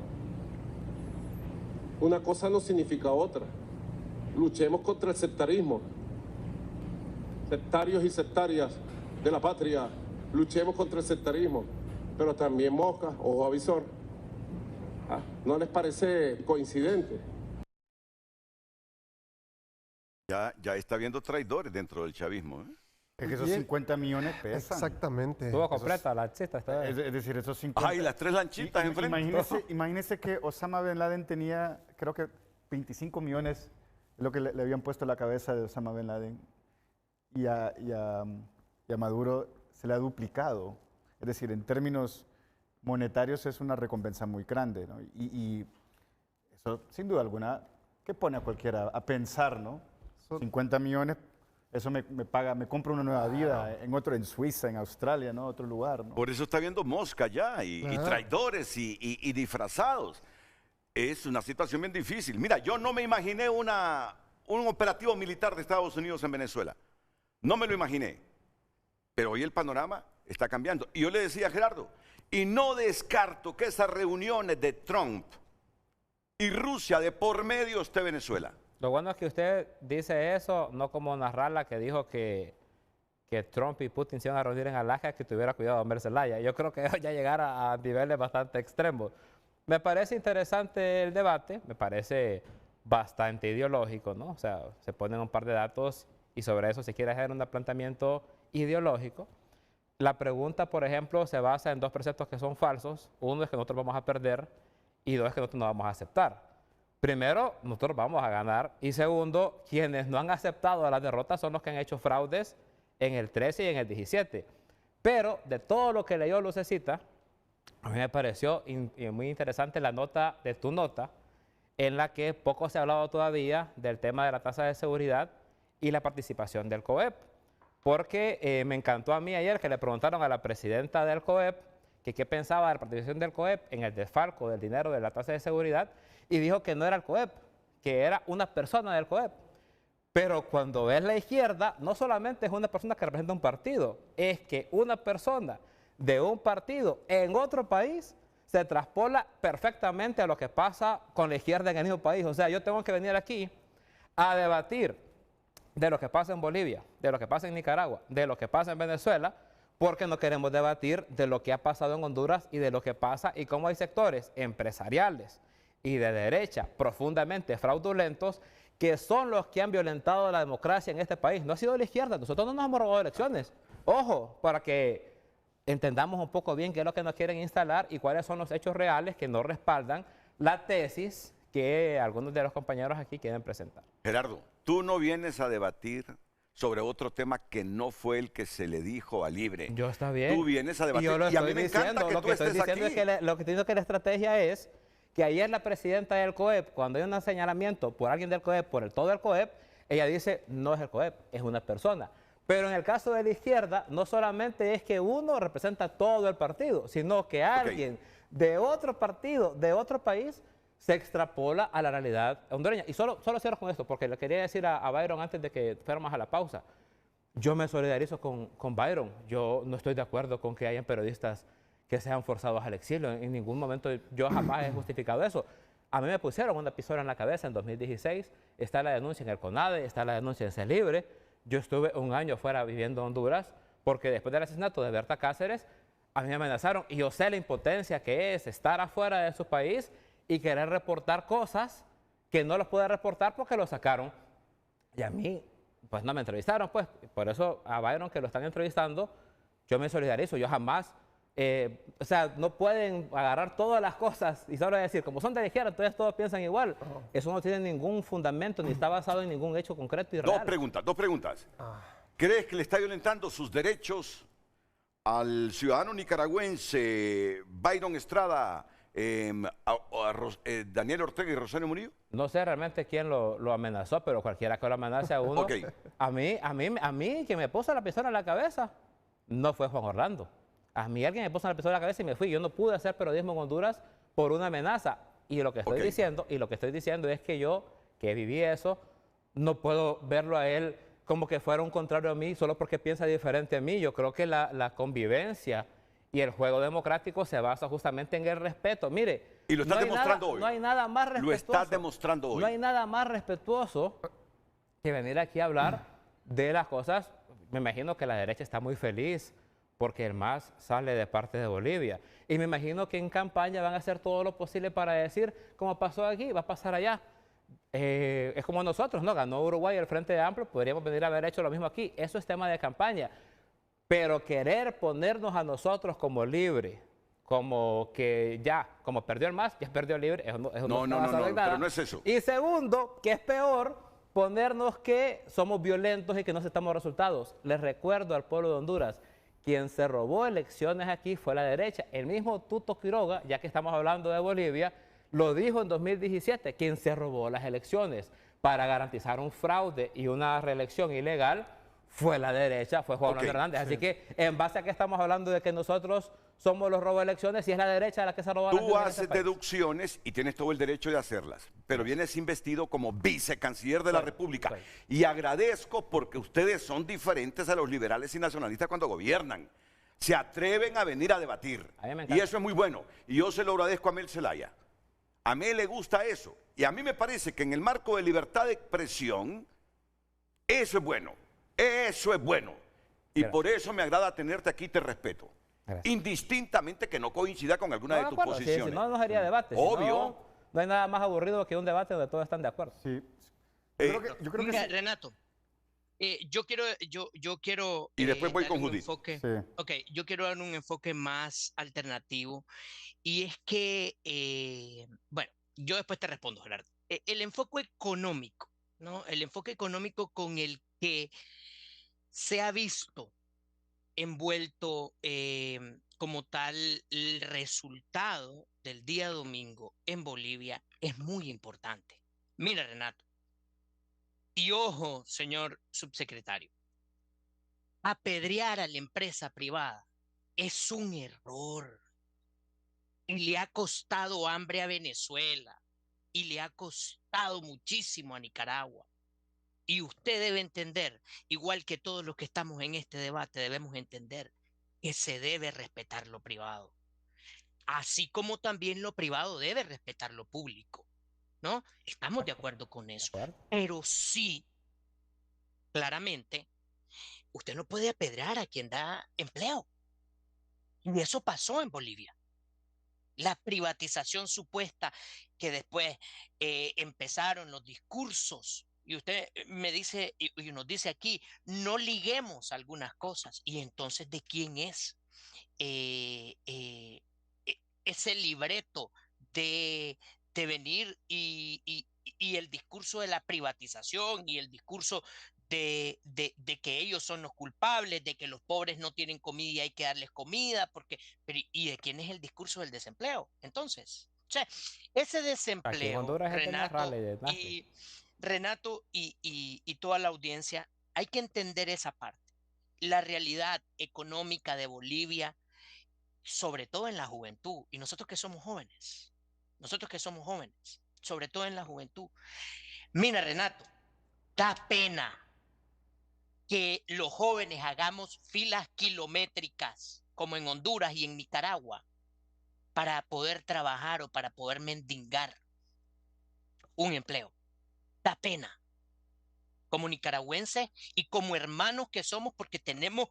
Una cosa no significa otra. Luchemos contra el sectarismo. Sectarios y sectarias de la patria, luchemos contra el sectarismo. Pero también moscas, ojo avisor. ¿No les parece coincidente? Ya está habiendo traidores dentro del chavismo, ¿eh? Es que esos 50 millones pesan. Exactamente. Estuvo completa la lanchita. Es decir, esos 50... Ay, las 3 lanchitas enfrente. Imagínese que Osama Bin Laden tenía, creo que 25 millones, es lo que le habían puesto a la cabeza de Osama Bin Laden. Y a Maduro se le ha duplicado. Es decir, en términos monetarios es una recompensa muy grande, ¿no? Y eso, sin duda alguna, que pone a cualquiera a pensar, ¿no? 50 millones, eso me compro una nueva vida en Suiza, en Australia, ¿no? Otro lugar, ¿no? Por eso está habiendo mosca ya, y traidores y disfrazados. Es una situación bien difícil. Mira, yo no me imaginé un operativo militar de Estados Unidos en Venezuela. No me lo imaginé. Pero hoy el panorama está cambiando. Y yo le decía a Gerardo, y no descarto que esas reuniones de Trump y Rusia de por medio esté Venezuela. Lo bueno es que usted dice eso, no como Narrala, que dijo que Trump y Putin se iban a reunir en Alaska, que tuviera cuidado Homer Zelaya. Yo creo que ya llegar a niveles bastante extremos. Me parece interesante el debate, me parece bastante ideológico, ¿no? O sea, se ponen un par de datos y sobre eso se quiere hacer un planteamiento ideológico. La pregunta, por ejemplo, se basa en dos preceptos que son falsos. Uno es que nosotros vamos a perder y dos es que nosotros no vamos a aceptar. Primero, nosotros vamos a ganar y segundo, quienes no han aceptado la derrota son los que han hecho fraudes en el 13 y en el 17. Pero de todo lo que leyó Lucecita, a mí me pareció muy interesante la nota de tu nota, en la que poco se ha hablado todavía del tema de la tasa de seguridad y la participación del COEP. Porque me encantó a mí ayer que le preguntaron a la presidenta del COEP que qué pensaba de la participación del COEP en el desfalco del dinero de la tasa de seguridad y dijo que no era el COEP, que era una persona del COEP. Pero cuando ves la izquierda, no solamente es una persona que representa un partido, es que una persona de un partido en otro país se traspola perfectamente a lo que pasa con la izquierda en el mismo país. O sea, yo tengo que venir aquí a debatir de lo que pasa en Bolivia, de lo que pasa en Nicaragua, de lo que pasa en Venezuela, porque no queremos debatir de lo que ha pasado en Honduras y de lo que pasa y cómo hay sectores empresariales y de derecha profundamente fraudulentos que son los que han violentado la democracia en este país. No ha sido la izquierda, nosotros no nos hemos robado elecciones. Ojo, para que entendamos un poco bien qué es lo que nos quieren instalar y cuáles son los hechos reales que no respaldan la tesis que algunos de los compañeros aquí quieren presentar. Gerardo, tú no vienes a debatir sobre otro tema que no fue el que se le dijo a Libre. Yo está bien. Tú vienes a debatir. Y yo lo y a mí estoy me encanta diciendo, que lo tú que estoy estés diciendo aquí. es que lo que estoy diciendo que la estrategia es que ayer la presidenta del COEP, cuando hay un señalamiento por alguien del COEP, por todo el COEP, ella dice, no es el COEP, es una persona. Pero en el caso de la izquierda, no solamente es que uno representa todo el partido, sino que alguien de otro partido, de otro país, se extrapola a la realidad hondureña. Y solo cierro con esto, porque le quería decir a Byron antes de que fuéramos a la pausa. Yo me solidarizo con Byron. Yo no estoy de acuerdo con que hayan periodistas que sean forzados al exilio. En ningún momento yo jamás he justificado eso. A mí me pusieron una pistola en la cabeza en 2016. Está la denuncia en el CONADE, está la denuncia en CELIBRE. Yo estuve un año fuera viviendo en Honduras porque después del asesinato de Berta Cáceres, a mí me amenazaron y yo sé la impotencia que es estar afuera de su país y querer reportar cosas que no los pude reportar porque lo sacaron. Y a mí, pues no me entrevistaron, pues. Por eso a Byron, que lo están entrevistando, yo me solidarizo. Yo jamás, o sea, no pueden agarrar todas las cosas y solo decir, como son de la izquierda, entonces todos piensan igual. Eso no tiene ningún fundamento, ni está basado en ningún hecho concreto y real. Dos preguntas. ¿Crees que le está violentando sus derechos al ciudadano nicaragüense Byron Estrada, Daniel Ortega y Rosario Murillo? No sé realmente quién lo amenazó, pero cualquiera que lo amenace a uno. A mí, que me puso la pistola en la cabeza, no fue Juan Orlando. A mí alguien me puso la pistola en la cabeza y me fui. Yo no pude hacer periodismo en Honduras por una amenaza. Y lo que estoy diciendo es que yo, que viví eso, no puedo verlo a él como que fuera un contrario a mí solo porque piensa diferente a mí. Yo creo que la convivencia Y el juego democrático se basa justamente en el respeto. Mire, y lo estás demostrando hoy. No hay nada más respetuoso. Lo estás demostrando hoy. No hay nada más respetuoso que venir aquí a hablar de las cosas. Me imagino que la derecha está muy feliz porque el MAS sale de parte de Bolivia. Y me imagino que en campaña van a hacer todo lo posible para decir, como pasó aquí, va a pasar allá. Es como nosotros, ¿no? Ganó Uruguay el Frente Amplio, podríamos venir a haber hecho lo mismo aquí. Eso es tema de campaña. Pero querer ponernos a nosotros como libre, como que ya, como perdió el MAS, ya perdió el libre, eso no pero no es eso. Y segundo, que es peor, ponernos que somos violentos y que no aceptamos resultados. Les recuerdo al pueblo de Honduras, quien se robó elecciones aquí fue la derecha. El mismo Tuto Quiroga, ya que estamos hablando de Bolivia, lo dijo en 2017, quien se robó las elecciones para garantizar un fraude y una reelección ilegal fue la derecha, fue Juan Orlando Hernández. Así que, en base a que estamos hablando de que nosotros somos los robos de elecciones, y es la derecha la que se robó las elecciones. Tú haces deducciones y tienes todo el derecho de hacerlas, pero vienes investido como vicecanciller de la República. Y agradezco porque ustedes son diferentes a los liberales y nacionalistas cuando gobiernan. Se atreven a venir a debatir. Y eso es muy bueno. Y yo se lo agradezco a Mel Zelaya. A Mel le gusta eso. Y a mí me parece que en el marco de libertad de expresión, eso es bueno. Eso es bueno. Y por eso me agrada tenerte aquí y te respeto. Gracias. Indistintamente que no coincida con alguna de tus posiciones. Si no, no sería debate. Obvio. Si no, no hay nada más aburrido que un debate donde todos están de acuerdo. Sí. Yo creo Mira, que sí. Renato, yo quiero y después voy con Judith. Ok, yo quiero dar un enfoque más alternativo. Y es que, bueno, yo después te respondo, Gerardo. El enfoque económico, ¿no? El enfoque económico con el que se ha visto envuelto como tal el resultado del día domingo en Bolivia es muy importante. Mira, Renato, y ojo, señor subsecretario, apedrear a la empresa privada es un error y le ha costado hambre a Venezuela y le ha costado muchísimo a Nicaragua. Y usted debe entender, igual que todos los que estamos en este debate, debemos entender que se debe respetar lo privado, así como también lo privado debe respetar lo público, ¿no? Estamos de acuerdo con eso. Pero sí, claramente, usted no puede apedrear a quien da empleo. Y eso pasó en Bolivia. La privatización supuesta que después empezaron los discursos. Y usted me dice, y nos dice aquí, no liguemos algunas cosas. Y entonces, ¿de quién es ese libreto de venir y el discurso de la privatización y el discurso de que ellos son los culpables, de que los pobres no tienen comida y hay que darles comida, ¿y de quién es el discurso del desempleo? Entonces, o sea, ese desempleo, Renato y toda la audiencia, hay que entender esa parte. La realidad económica de Bolivia, sobre todo en la juventud, y nosotros que somos jóvenes, sobre todo en la juventud. Mira, Renato, da pena que los jóvenes hagamos filas kilométricas, como en Honduras y en Nicaragua, para poder trabajar o para poder mendigar un empleo. Da pena. Como nicaragüenses y como hermanos que somos, porque tenemos,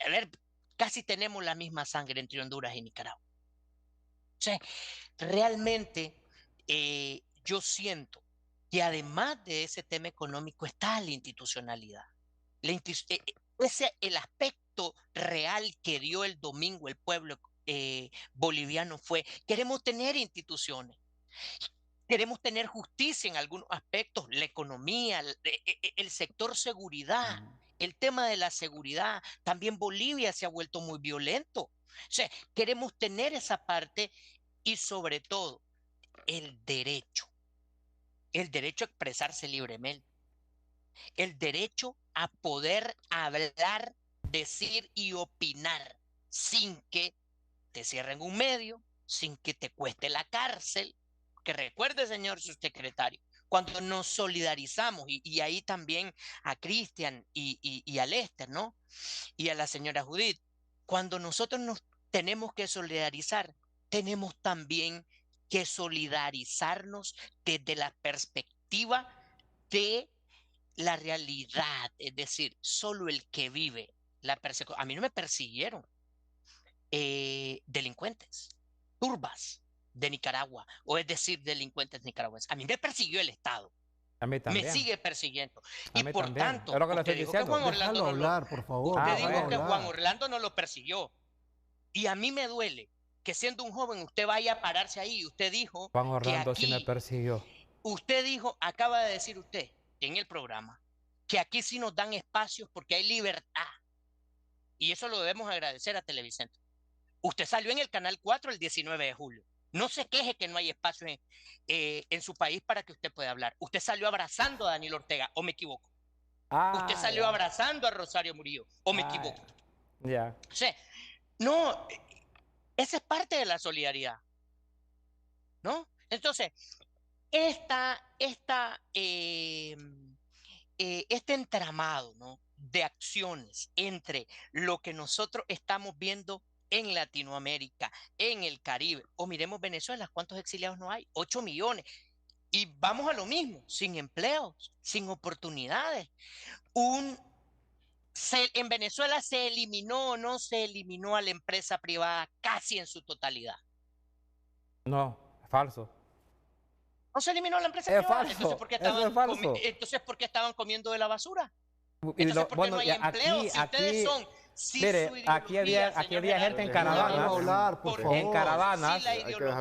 a ver, casi tenemos la misma sangre entre Honduras y Nicaragua. O sea, realmente yo siento que además de ese tema económico está la institucionalidad. El aspecto real que dio el domingo el pueblo boliviano fue: queremos tener instituciones, queremos tener justicia en algunos aspectos, la economía, el sector seguridad, el tema de la seguridad. También Bolivia se ha vuelto muy violento. O sea, queremos tener esa parte y sobre todo el derecho a expresarse libremente, el derecho a poder hablar, decir y opinar sin que te cierren un medio, sin que te cueste la cárcel. Que recuerde, señor subsecretario, cuando nos solidarizamos, y ahí también a Cristian y a Lester, ¿no? Y a la señora Judith, cuando nosotros tenemos que solidarizar, tenemos también que solidarizarnos desde la perspectiva de la realidad, es decir, solo el que vive la persecución. A mí no me persiguieron delincuentes, turbas de Nicaragua, o es decir, delincuentes nicaragüenses. A mí me persiguió el Estado. A mí Me también. sigue persiguiendo. A Y mí por también. tanto, Es lo que le usted estoy dijo que diciendo. Juan Orlando Déjalo no lo, hablar, por favor. usted Ah, dijo que bueno. Juan Orlando no lo persiguió. Y a mí me duele que siendo un joven usted vaya a pararse ahí. Usted dijo Juan que Orlando sí me aquí, persiguió. usted dijo, acaba de decir usted en el programa, que aquí sí nos dan espacios porque hay libertad. Y eso lo debemos agradecer a Televicentro. Usted salió en el Canal 4 el 19 de julio. No se queje que no hay espacio en su país para que usted pueda hablar. Usted salió abrazando a Daniel Ortega, ¿o me equivoco? Usted salió ya. abrazando a Rosario Murillo, ¿o me equivoco? Ya. O sea, no, esa es parte de la solidaridad, ¿no? Entonces, este entramado, ¿no?, de acciones entre lo que nosotros estamos viendo en Latinoamérica, en el Caribe, o miremos Venezuela, ¿cuántos exiliados no hay? 8 millones. Y vamos a lo mismo, sin empleos, sin oportunidades. En Venezuela se eliminó o no se eliminó a la empresa privada casi en su totalidad. No, es falso. No se eliminó la empresa Es privada. falso, Entonces, ¿por qué eso es falso. entonces, ¿por qué estaban comiendo de la basura? Y Entonces, ¿por qué bueno, no hay y empleo? Si ustedes son... mire, aquí había gente en caravanas. Déjalo hablar, por favor. En caravanas.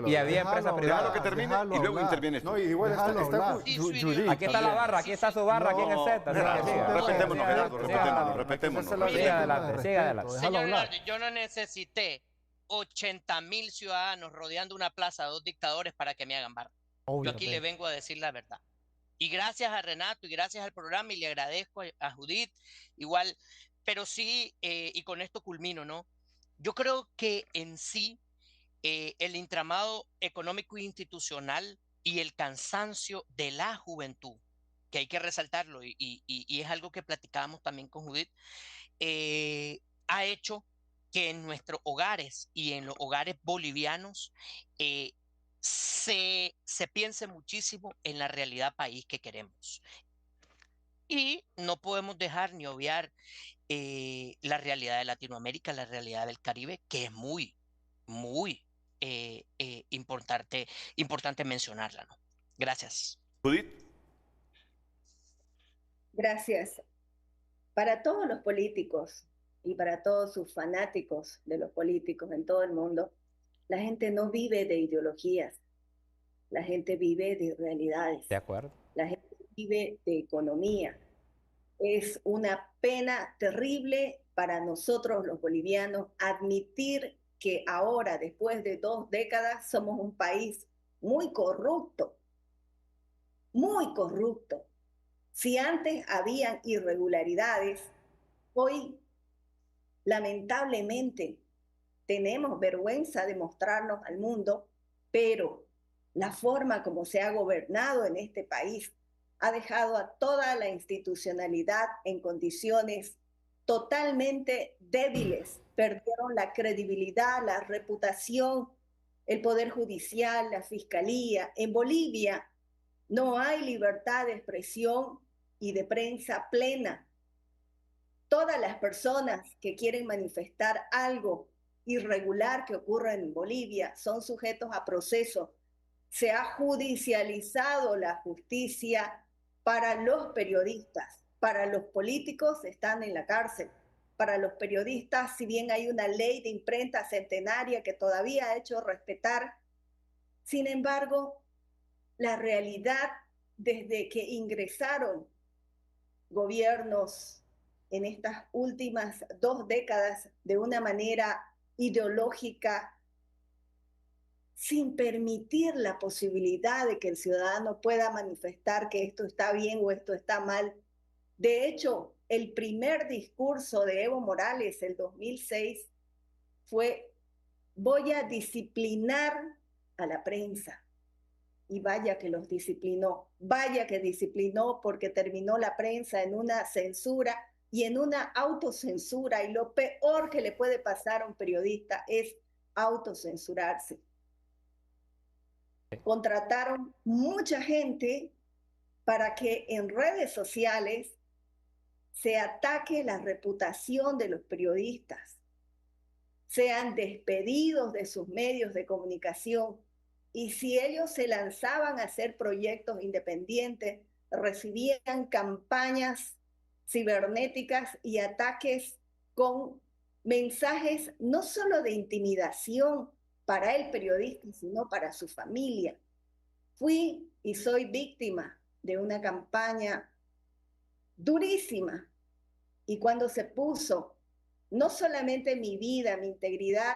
Y había empresa privada. Déjalo que termine y luego intervienes tú. No, igual Déjalo hablar. Judith. Aquí está la barra, aquí está su barra, aquí en el set. Respetémonos, Gerardo, respetémonos. Siga adelante, siga adelante. Señor Gerardo, yo no necesité 80.000 ciudadanos rodeando una plaza de 2 dictadores para que me hagan barra. Yo aquí le vengo a decir la verdad. Y gracias a Renato y gracias al programa, y le agradezco a Judith, igual, pero sí, y con esto culmino, ¿no? Yo creo que en sí el entramado económico e institucional y el cansancio de la juventud, que hay que resaltarlo, y es algo que platicábamos también con Judith, ha hecho que en nuestros hogares y en los hogares bolivianos se piense muchísimo en la realidad país que queremos. Y no podemos dejar ni obviar la realidad de Latinoamérica, la realidad del Caribe, que es muy, muy importante mencionarla, ¿no? Gracias. Judith. Gracias. Para todos los políticos y para todos sus fanáticos de los políticos en todo el mundo, la gente no vive de ideologías, la gente vive de realidades. De acuerdo. La gente vive de economía. Es una pena terrible para nosotros los bolivianos admitir que ahora, después de 2 décadas, somos un país muy corrupto, muy corrupto. Si antes habían irregularidades, hoy lamentablemente tenemos vergüenza de mostrarnos al mundo, pero la forma como se ha gobernado en este país ha dejado a toda la institucionalidad en condiciones totalmente débiles. Perdieron la credibilidad, la reputación, el Poder Judicial, la Fiscalía. En Bolivia no hay libertad de expresión y de prensa plena. Todas las personas que quieren manifestar algo irregular que ocurre en Bolivia son sujetos a proceso. Se ha judicializado la justicia para los periodistas. Para los políticos están en la cárcel. Para los periodistas, si bien hay una ley de imprenta centenaria que todavía ha hecho respetar, sin embargo, la realidad desde que ingresaron gobiernos en estas últimas 2 décadas de una manera ideológica, sin permitir la posibilidad de que el ciudadano pueda manifestar que esto está bien o esto está mal. De hecho, el primer discurso de Evo Morales, el 2006, fue: voy a disciplinar a la prensa. Y vaya que los disciplinó, vaya que disciplinó, porque terminó la prensa en una censura y en una autocensura, y lo peor que le puede pasar a un periodista es autocensurarse. Contrataron mucha gente para que en redes sociales se ataque la reputación de los periodistas, sean despedidos de sus medios de comunicación, y si ellos se lanzaban a hacer proyectos independientes, recibían campañas cibernéticas y ataques con mensajes no solo de intimidación para el periodista, sino para su familia. Fui y soy víctima de una campaña durísima, y cuando se puso no solamente mi vida, mi integridad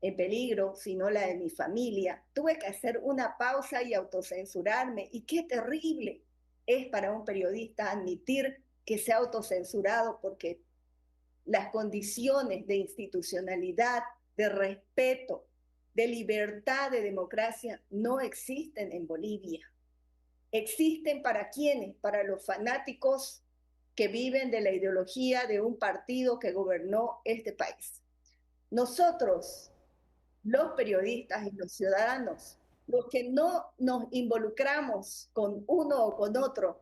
en peligro, sino la de mi familia, tuve que hacer una pausa y autocensurarme. Y qué terrible es para un periodista admitir que se ha autocensurado, porque las condiciones de institucionalidad, de respeto, de libertad, de democracia no existen en Bolivia. ¿Existen para quiénes? Para los fanáticos que viven de la ideología de un partido que gobernó este país. Nosotros, los periodistas y los ciudadanos, los que no nos involucramos con uno o con otro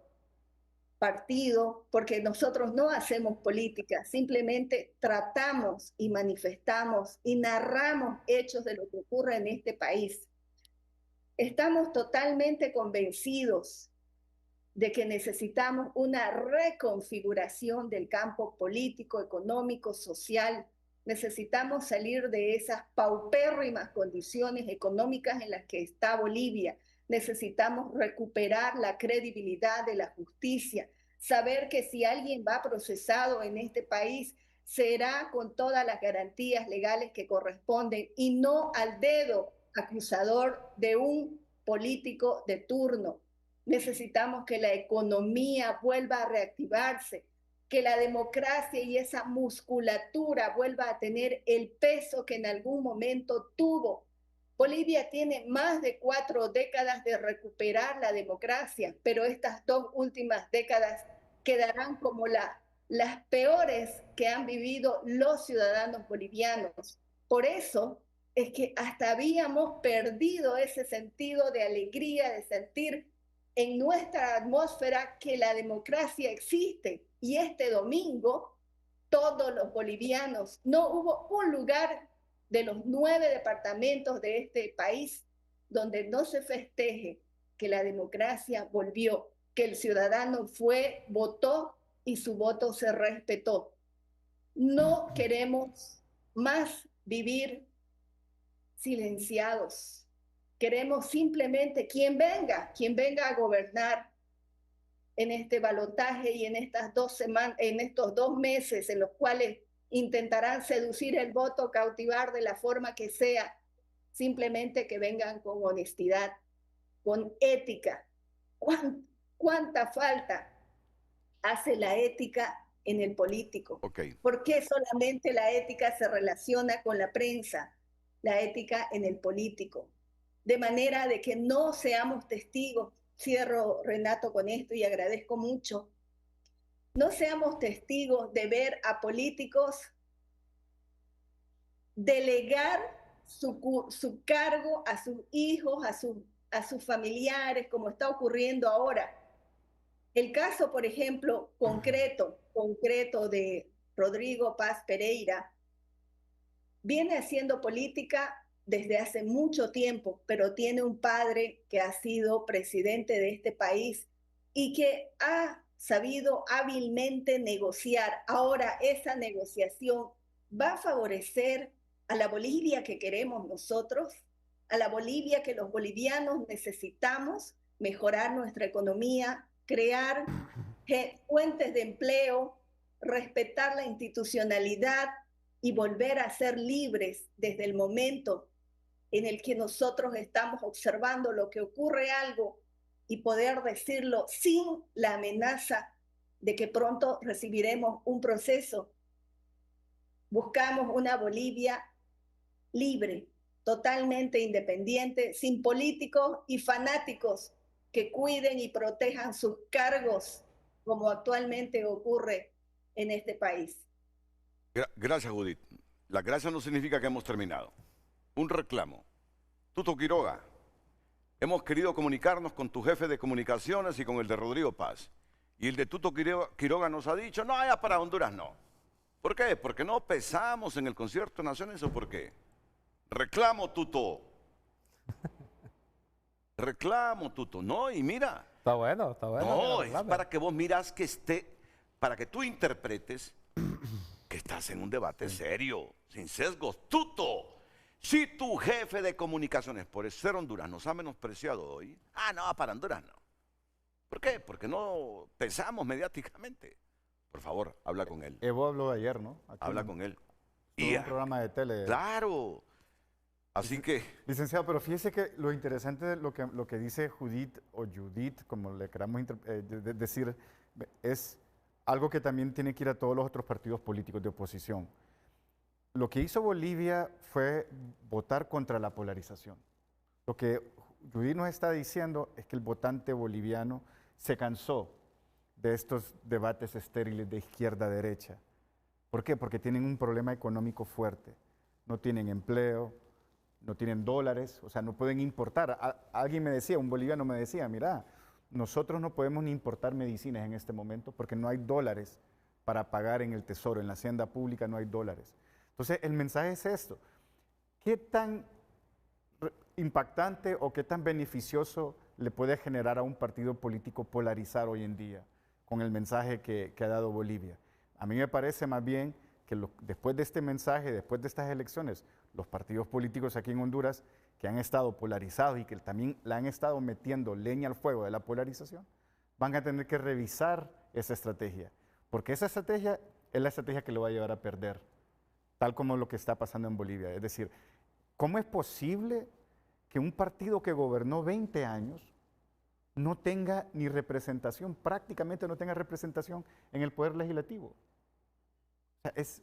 partido, porque nosotros no hacemos política, simplemente tratamos y manifestamos y narramos hechos de lo que ocurre en este país. Estamos totalmente convencidos de que necesitamos una reconfiguración del campo político, económico, social. Necesitamos salir de esas paupérrimas condiciones económicas en las que está Bolivia. Necesitamos recuperar la credibilidad de la justicia, saber que si alguien va procesado en este país, será con todas las garantías legales que corresponden y no al dedo acusador de un político de turno. Necesitamos que la economía vuelva a reactivarse, que la democracia y esa musculatura vuelva a tener el peso que en algún momento tuvo. Bolivia tiene más de 4 décadas de recuperar la democracia, pero estas 2 últimas décadas quedarán como las peores que han vivido los ciudadanos bolivianos. Por eso es que hasta habíamos perdido ese sentido de alegría, de sentir en nuestra atmósfera que la democracia existe. Y este domingo, todos los bolivianos, no hubo un lugar de los 9 departamentos de este país donde no se festeje que la democracia volvió, que el ciudadano fue, votó y su voto se respetó. No queremos más vivir silenciados. Queremos simplemente quien venga a gobernar en este balotaje y en estas 2 semanas, en estos 2 meses en los cuales intentarán seducir el voto, cautivar de la forma que sea, simplemente que vengan con honestidad, con ética. ¿Cuánta falta hace la ética en el político? ¿Por qué solamente la ética se relaciona con la prensa? La ética en el político. De manera de que no seamos testigos, cierro, Renato, con esto y agradezco mucho, no seamos testigos de ver a políticos delegar su cargo a sus hijos, a sus familiares, como está ocurriendo ahora. El caso, por ejemplo, concreto de Rodrigo Paz Pereira, viene haciendo política desde hace mucho tiempo, pero tiene un padre que ha sido presidente de este país y que ha sabido hábilmente negociar. Ahora, esa negociación va a favorecer a la Bolivia que queremos nosotros, a la Bolivia que los bolivianos necesitamos, mejorar nuestra economía, crear fuentes de empleo, respetar la institucionalidad y volver a ser libres desde el momento en el que nosotros estamos observando lo que ocurre algo y poder decirlo sin la amenaza de que pronto recibiremos un proceso. Buscamos una Bolivia libre, totalmente independiente, sin políticos y fanáticos que cuiden y protejan sus cargos, como actualmente ocurre en este país. Gracias, Judith. La gracia no significa que hemos terminado. Un reclamo. Tuto Quiroga, hemos querido comunicarnos con tu jefe de comunicaciones y con el de Rodrigo Paz. Y el de Tuto Quiroga nos ha dicho, no, ya para Honduras no. ¿Por qué? ¿Porque no pesamos en el concierto de naciones o por qué? Reclamo, Tuto. Reclamo, Tuto. No, y mira. Está bueno, está bueno. No, es para que vos miras que para que tú interpretes que estás en un debate serio, sin sesgos. Tuto, si tu jefe de comunicaciones por ser Honduras nos ha menospreciado hoy, no, para Honduras no. ¿Por qué? Porque no pesamos mediáticamente. Por favor, habla con él. Evo habló ayer, ¿no? Aquí habla con él. Y un programa de tele. Claro. Así que... Licenciado, pero fíjese que lo interesante de lo que dice Judith, como le queramos decir, es algo que también tiene que ir a todos los otros partidos políticos de oposición. Lo que hizo Bolivia fue votar contra la polarización. Lo que Judith nos está diciendo es que el votante boliviano se cansó de estos debates estériles de izquierda a derecha. ¿Por qué? Porque tienen un problema económico fuerte. No tienen empleo, no tienen dólares, o sea, no pueden importar. Alguien me decía, un boliviano me decía, mira, nosotros no podemos ni importar medicinas en este momento porque no hay dólares para pagar en el tesoro, en la hacienda pública no hay dólares. Entonces, el mensaje es esto. ¿Qué tan impactante o qué tan beneficioso le puede generar a un partido político polarizar hoy en día con el mensaje que ha dado Bolivia? A mí me parece más bien que después de este mensaje, después de estas elecciones, los partidos políticos aquí en Honduras que han estado polarizados y que también la han estado metiendo leña al fuego de la polarización, van a tener que revisar esa estrategia, porque esa estrategia es la estrategia que lo va a llevar a perder, tal como lo que está pasando en Bolivia. Es decir, ¿cómo es posible que un partido que gobernó 20 años no tenga ni representación, prácticamente no tenga representación en el Poder Legislativo? O sea, es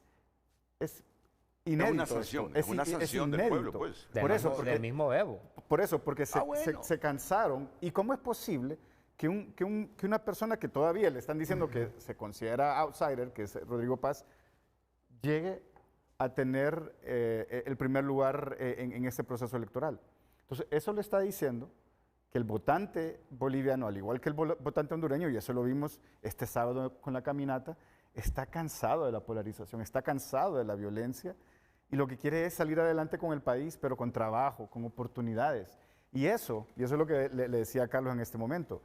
inédito. Es una sanción del pueblo, pues. Del mismo Evo. Por eso, porque se cansaron. ¿Y cómo es posible que una persona que todavía le están diciendo que se considera outsider, que es Rodrigo Paz, llegue a tener el primer lugar en este proceso electoral? Entonces, eso le está diciendo que el votante boliviano, al igual que el votante hondureño, y eso lo vimos este sábado con la caminata, está cansado de la polarización, está cansado de la violencia y lo que quiere es salir adelante con el país, pero con trabajo, con oportunidades. Y eso es lo que le decía a Carlos en este momento.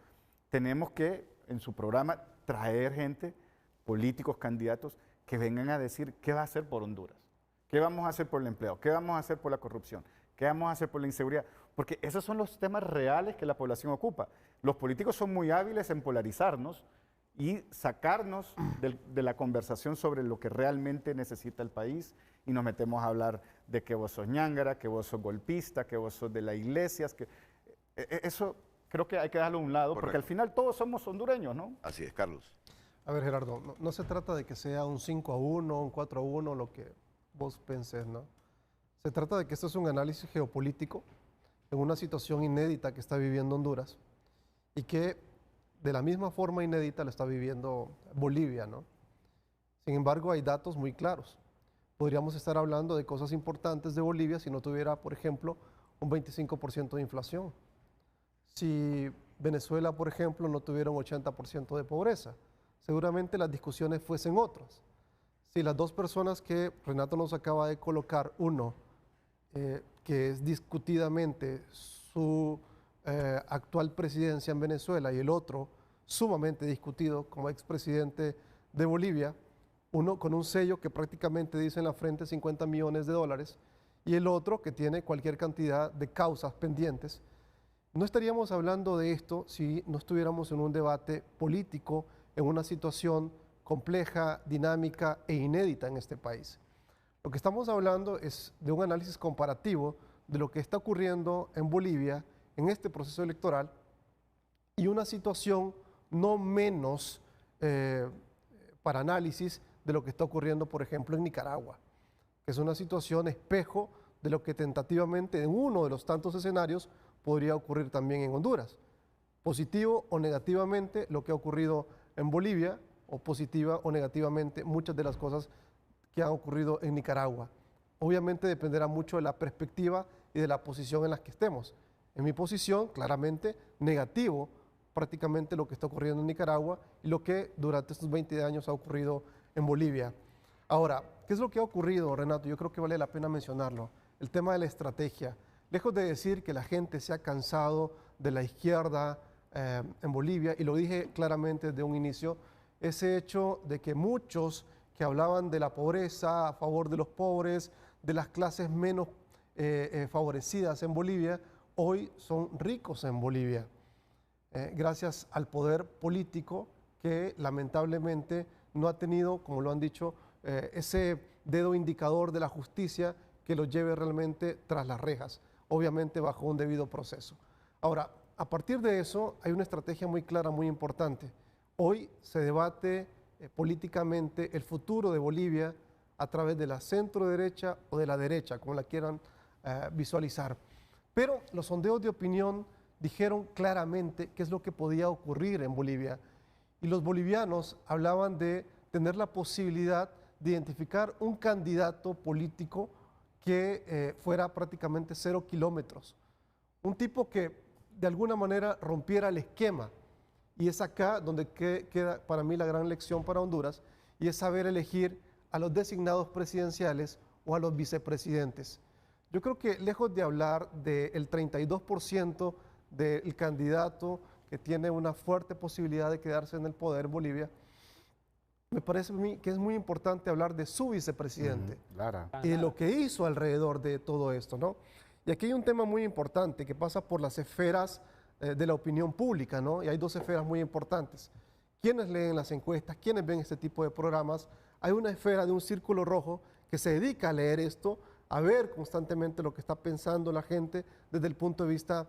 Tenemos que, en su programa, traer gente, políticos, candidatos, que vengan a decir qué va a hacer por Honduras, qué vamos a hacer por el empleo, qué vamos a hacer por la corrupción, qué vamos a hacer por la inseguridad, porque esos son los temas reales que la población ocupa. Los políticos son muy hábiles en polarizarnos y sacarnos de la conversación sobre lo que realmente necesita el país y nos metemos a hablar de que vos sos ñángara, que vos sos golpista, que vos sos de las iglesias. Eso creo que hay que dejarlo a un lado. Correcto. Porque al final todos somos hondureños, ¿no? Así es, Carlos. A ver, Gerardo, no se trata de que sea un 5-1, un 4-1, lo que vos pensés, ¿no? Se trata de que esto es un análisis geopolítico en una situación inédita que está viviendo Honduras y que de la misma forma inédita lo está viviendo Bolivia, ¿no? Sin embargo, hay datos muy claros. Podríamos estar hablando de cosas importantes de Bolivia si no tuviera, por ejemplo, un 25% de inflación. Si Venezuela, por ejemplo, no tuviera un 80% de pobreza, seguramente las discusiones fuesen otras. Si las dos personas que Renato nos acaba de colocar, uno, que es discutidamente su actual presidencia en Venezuela y el otro sumamente discutido como expresidente de Bolivia, uno con un sello que prácticamente dice en la frente 50 millones de dólares y el otro que tiene cualquier cantidad de causas pendientes. No estaríamos hablando de esto si no estuviéramos en un debate político, en una situación compleja, dinámica e inédita en este país. Lo que estamos hablando es de un análisis comparativo de lo que está ocurriendo en Bolivia en este proceso electoral y una situación no menos para análisis de lo que está ocurriendo, por ejemplo, en Nicaragua, que es una situación espejo de lo que tentativamente en uno de los tantos escenarios podría ocurrir también en Honduras. Positivo o negativamente lo que ha ocurrido en Bolivia o positiva o negativamente muchas de las cosas que han ocurrido en Nicaragua. Obviamente dependerá mucho de la perspectiva y de la posición en la que estemos. En mi posición, claramente, negativo prácticamente lo que está ocurriendo en Nicaragua y lo que durante estos 20 años ha ocurrido en Bolivia. Ahora, ¿qué es lo que ha ocurrido, Renato? Yo creo que vale la pena mencionarlo. El tema de la estrategia. Lejos de decir que la gente se ha cansado de la izquierda en Bolivia, y lo dije claramente desde un inicio, ese hecho de que muchos que hablaban de la pobreza, a favor de los pobres, de las clases menos favorecidas en Bolivia, hoy son ricos en Bolivia, gracias al poder político que lamentablemente no ha tenido, como lo han dicho, ese dedo indicador de la justicia que los lleve realmente tras las rejas, obviamente bajo un debido proceso. Ahora, a partir de eso hay una estrategia muy clara, muy importante. Hoy se debate políticamente el futuro de Bolivia a través de la centro derecha o de la derecha, como la quieran visualizar. Pero los sondeos de opinión dijeron claramente qué es lo que podía ocurrir en Bolivia. Y los bolivianos hablaban de tener la posibilidad de identificar un candidato político que fuera prácticamente 0 kilómetros. Un tipo que de alguna manera rompiera el esquema. Y es acá donde queda para mí la gran lección para Honduras, y es saber elegir a los designados presidenciales o a los vicepresidentes. Yo creo que lejos de hablar del 32% del candidato que tiene una fuerte posibilidad de quedarse en el poder en Bolivia, me parece a mí que es muy importante hablar de su vicepresidente y de lo que hizo alrededor de todo esto, ¿no? Y aquí hay un tema muy importante que pasa por las esferas de la opinión pública, ¿no? Y hay dos esferas muy importantes. ¿Quiénes leen las encuestas? ¿Quiénes ven este tipo de programas? Hay una esfera de un círculo rojo que se dedica a leer esto, a ver constantemente lo que está pensando la gente desde el punto de vista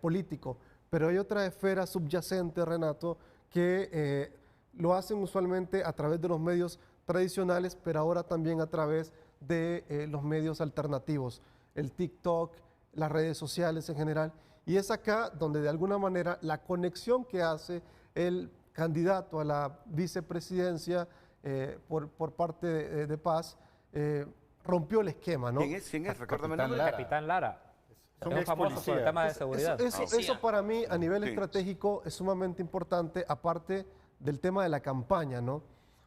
político. Pero hay otra esfera subyacente, Renato, que lo hacen usualmente a través de los medios tradicionales, pero ahora también a través de los medios alternativos, el TikTok, las redes sociales en general. Y es acá donde de alguna manera la conexión que hace el candidato a la vicepresidencia por parte de Paz rompió el esquema, ¿no? ¿Quién es? Recuérdame el nombre. Capitán Lara. Es un famoso por el tema de seguridad. Eso para mí a nivel estratégico es sumamente importante, aparte del tema de la campaña, ¿no?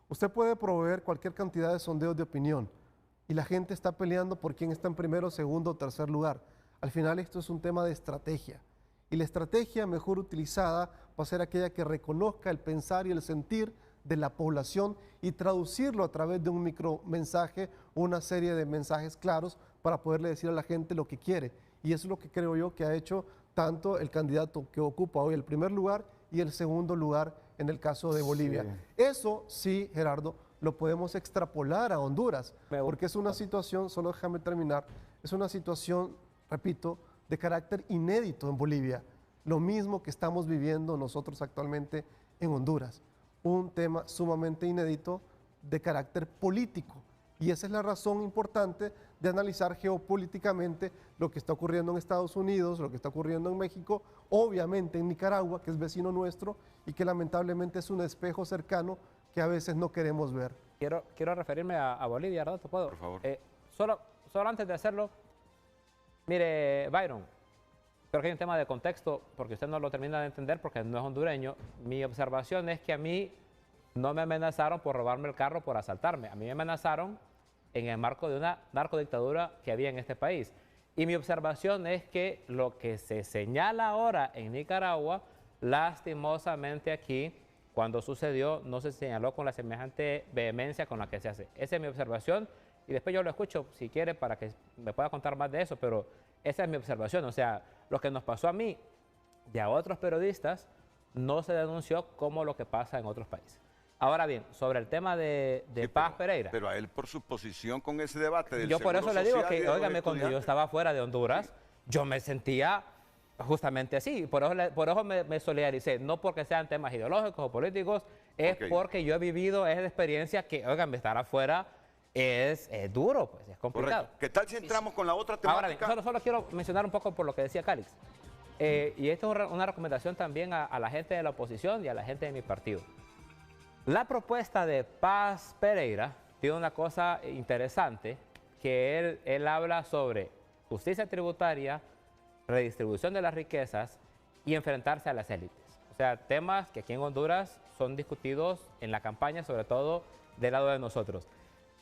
Usted puede proveer cualquier cantidad de sondeos de opinión y la gente está peleando por quién está en primero, segundo o tercer lugar. Al final esto es un tema de estrategia. Y la estrategia mejor utilizada va a ser aquella que reconozca el pensar y el sentir de la población y traducirlo a través de un micromensaje o una serie de mensajes claros para poderle decir a la gente lo que quiere. Y eso es lo que creo yo que ha hecho tanto el candidato que ocupa hoy el primer lugar y el segundo lugar en el caso de Bolivia. Sí. Eso sí, Gerardo, lo podemos extrapolar a Honduras, porque es una situación, solo déjame terminar, es una situación, repito, de carácter inédito en Bolivia, lo mismo que estamos viviendo nosotros actualmente en Honduras, un tema sumamente inédito de carácter político. Y esa es la razón importante de analizar geopolíticamente lo que está ocurriendo en Estados Unidos, lo que está ocurriendo en México, obviamente en Nicaragua, que es vecino nuestro y que lamentablemente es un espejo cercano que a veces no queremos ver. Quiero referirme a Bolivia, ¿verdad? ¿Puedo? Por favor. Solo antes de hacerlo, mire, Byron, creo que hay un tema de contexto, porque usted no lo termina de entender porque no es hondureño. Mi observación es que a mí no me amenazaron por robarme el carro, por asaltarme. A mí me amenazaron en el marco de una narcodictadura que había en este país. Y mi observación es que lo que se señala ahora en Nicaragua, lastimosamente aquí, cuando sucedió, no se señaló con la semejante vehemencia con la que se hace. Esa es mi observación y después yo lo escucho si quiere para que me pueda contar más de eso, pero esa es mi observación. O sea, lo que nos pasó a mí y a otros periodistas no se denunció como lo que pasa en otros países. Ahora bien, sobre el tema de Paz Pereira. Pero a él por su posición con ese debate del yo por eso le digo que, óigame, cuando yo estudiantes. estaba fuera de Honduras, yo me sentía justamente así. Por eso me solidaricé. No porque sean temas ideológicos o políticos, es porque yo he vivido esa experiencia que, óigame, estar afuera es duro, pues, es complicado. Correcto. ¿Qué tal si entramos con la otra temática? Ahora bien, solo quiero mencionar un poco por lo que decía Calix. Y esto es una recomendación también a la gente de la oposición y a la gente de mi partido. La propuesta de Paz Pereira tiene una cosa interesante, que él habla sobre justicia tributaria, redistribución de las riquezas y enfrentarse a las élites. O sea, temas que aquí en Honduras son discutidos en la campaña, sobre todo del lado de nosotros.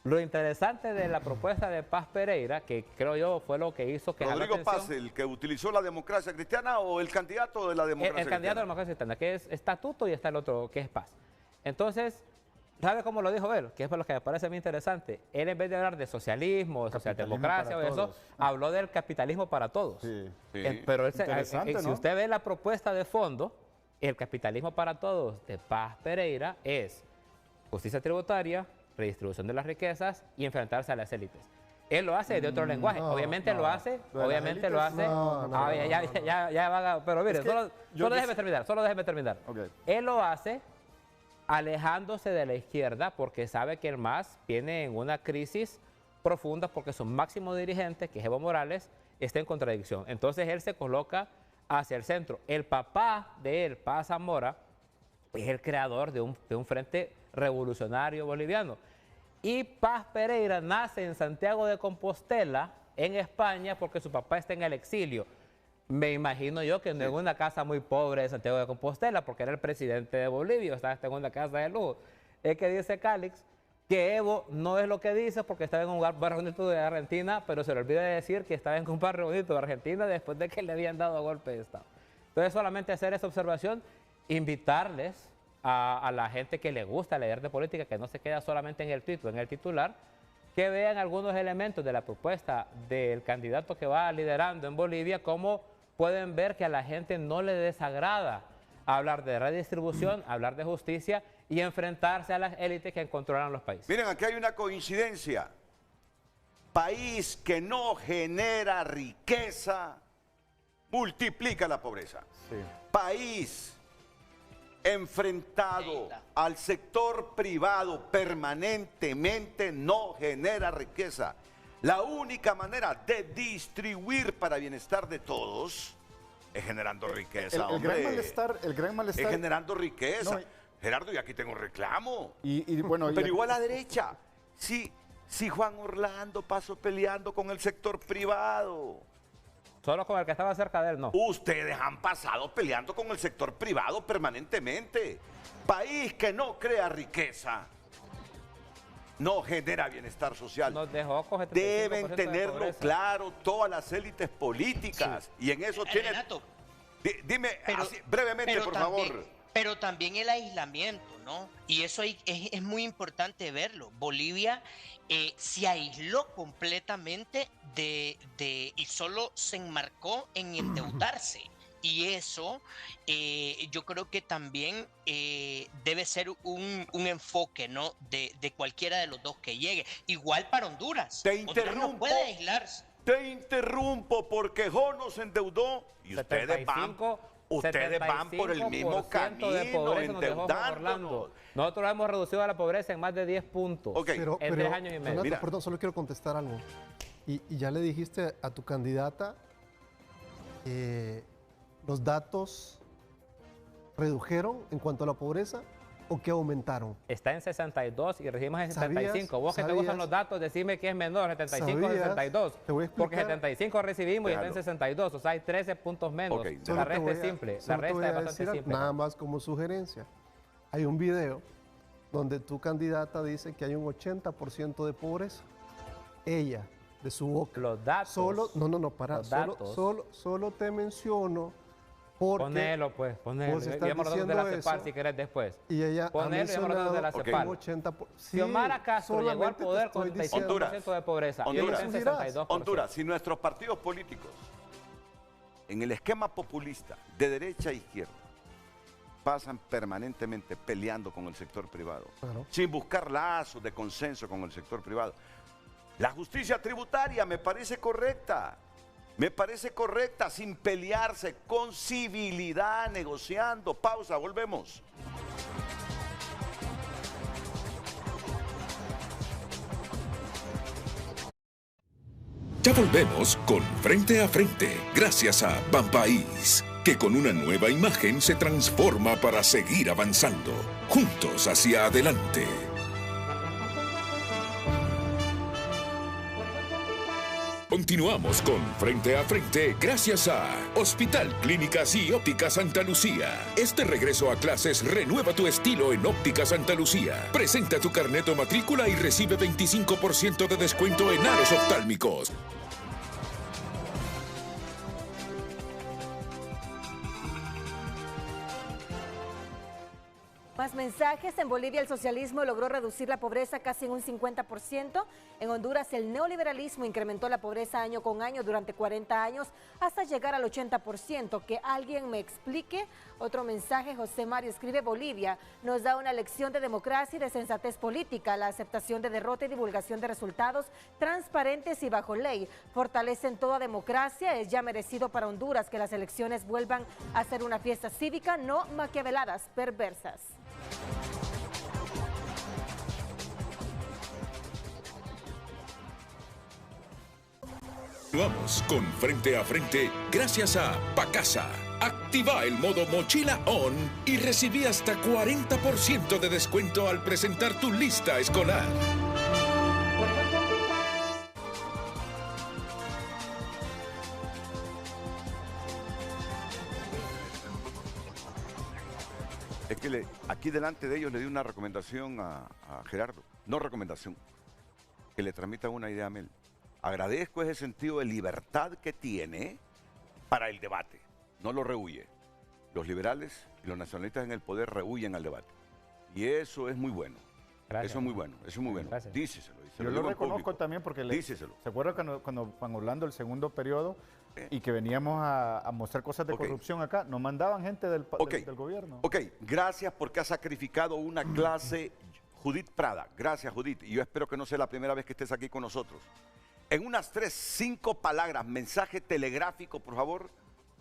Lo interesante de la propuesta de Paz Pereira, que creo yo fue lo que hizo que... Rodrigo Paz, ¿el que utilizó la democracia cristiana o el candidato de la democracia cristiana? El candidato de la democracia cristiana, que es estatuto, y está el otro, que es Paz. Entonces, ¿sabe cómo lo dijo él? Que es por lo que me parece muy interesante. Él, en vez de hablar de socialismo, de socialdemocracia o eso, habló del capitalismo para todos. Sí. Pero si usted ve la propuesta de fondo, el capitalismo para todos de Paz Pereira es justicia tributaria, redistribución de las riquezas y enfrentarse a las élites. Él lo hace de otro lenguaje. Obviamente lo hace. Pero mire, solo déjeme terminar. Okay. Él lo hace alejándose de la izquierda porque sabe que el MAS viene en una crisis profunda porque su máximo dirigente, que es Evo Morales, está en contradicción. Entonces él se coloca hacia el centro. El papá de él, Paz Zamora, es el creador de un frente revolucionario boliviano. Y Paz Pereira nace en Santiago de Compostela, en España, porque su papá está en el exilio. Me imagino yo que no en una casa muy pobre de Santiago de Compostela, porque era el presidente de Bolivia, estaba en una casa de lujo. Es que dice Cálix que Evo no es lo que dice porque estaba en un bar bonito de Argentina, pero se le olvida de decir que estaba en un bar bonito de Argentina después de que le habían dado golpe de Estado. Entonces, solamente hacer esa observación, invitarles a la gente que le gusta leer de política, que no se queda solamente en el título, en el titular, que vean algunos elementos de la propuesta del candidato que va liderando en Bolivia, cómo pueden ver que a la gente no le desagrada hablar de redistribución, hablar de justicia y enfrentarse a las élites que controlan los países. Miren, aquí hay una coincidencia. País que no genera riqueza, multiplica la pobreza. Sí. País enfrentado al sector privado permanentemente no genera riqueza. La única manera de distribuir para bienestar de todos es generando riqueza, el gran malestar es generando riqueza. No, Gerardo, y aquí tengo un reclamo. Bueno, pero igual a la derecha. Si Juan Orlando pasó peleando con el sector privado. Solo con el que estaba cerca de él, no. Ustedes han pasado peleando con el sector privado permanentemente. País que no crea riqueza, no genera bienestar social. Nos dejó coger 35% Deben de tenerlo pobreza. claro todas las élites políticas. Sí. Y en eso tienen... Renato, dime así, brevemente, por favor. Pero también el aislamiento, ¿no? Y eso es muy importante verlo. Bolivia se aisló completamente y solo se enmarcó en endeudarse. Y eso yo creo que también debe ser un enfoque, ¿no? De cualquiera de los dos que llegue. Igual para Honduras. Honduras no puede aislarse. Te interrumpo porque Jo se endeudó y ustedes van por el mismo camino, endeudándonos. Nosotros hemos reducido la pobreza en más de 10 puntos en 3 años y medio. Renato, perdón, solo quiero contestar algo. Y ya le dijiste a tu candidata los datos redujeron en cuanto a la pobreza o que aumentaron. Está en 62 y recibimos en 75. Vos que te gustan los datos, decime que es menor, 75 o 62. Porque 75 recibimos y está en 62, o sea, hay 13 puntos menos. La resta es simple, la resta es bastante simple. Nada más como sugerencia. Hay un video donde tu candidata dice que hay un 80% de pobreza. Ella, de su boca. Los datos. Solo te menciono porque... Ponelo, pues, ponelo. Llamamos los de la CEPAL si querés después. Y ella ponelo y llamamos los de la CEPAL. 80%. Sí, Xiomara Castro llegó al poder con 35% de pobreza. Honduras, si nuestros partidos políticos, en el esquema populista, de derecha a izquierda, pasan permanentemente peleando con el sector privado, sin buscar lazos de consenso con el sector privado. La justicia tributaria me parece correcta, sin pelearse, con civilidad, negociando. Pausa, volvemos. Ya volvemos con Frente a Frente, gracias a Banpaís, que con una nueva imagen se transforma para seguir avanzando. juntos hacia adelante. Continuamos con Frente a Frente gracias a Hospital Clínicas y Óptica Santa Lucía. Este regreso a clases renueva tu estilo en Óptica Santa Lucía. Presenta tu carnet o matrícula y recibe 25% de descuento en aros oftálmicos. Más mensajes. En Bolivia el socialismo logró reducir la pobreza casi en un 50%. En Honduras el neoliberalismo incrementó la pobreza año con año durante 40 años hasta llegar al 80%. Que alguien me explique. Otro mensaje. José Mario escribe: Bolivia nos da una lección de democracia y de sensatez política. La aceptación de derrota y divulgación de resultados transparentes y bajo ley fortalecen toda democracia. Es ya merecido para Honduras que las elecciones vuelvan a ser una fiesta cívica, no maquiaveladas perversas. Vamos con Frente a Frente gracias a Pacasa. Activa el modo mochila on y recibí hasta 40% de descuento al presentar tu lista escolar. Es que aquí delante de ellos le di una recomendación a Gerardo. No recomendación, que le transmita una idea a Mel. Agradezco ese sentido de libertad que tiene para el debate. No lo rehúye. Los liberales y los nacionalistas en el poder rehuyen al debate. Y eso es muy bueno. Gracias. Eso es muy bueno. Eso es muy bueno. Gracias. Díceselo. Yo lo reconozco también porque díceselo. ¿Se acuerda cuando Juan Orlando, el segundo periodo, y que veníamos a mostrar cosas de corrupción acá, nos mandaban gente del gobierno? Ok, gracias porque ha sacrificado una clase, Judith Prada. Gracias, Judith. Y yo espero que no sea la primera vez que estés aquí con nosotros. En unas 5 palabras, mensaje telegráfico, por favor,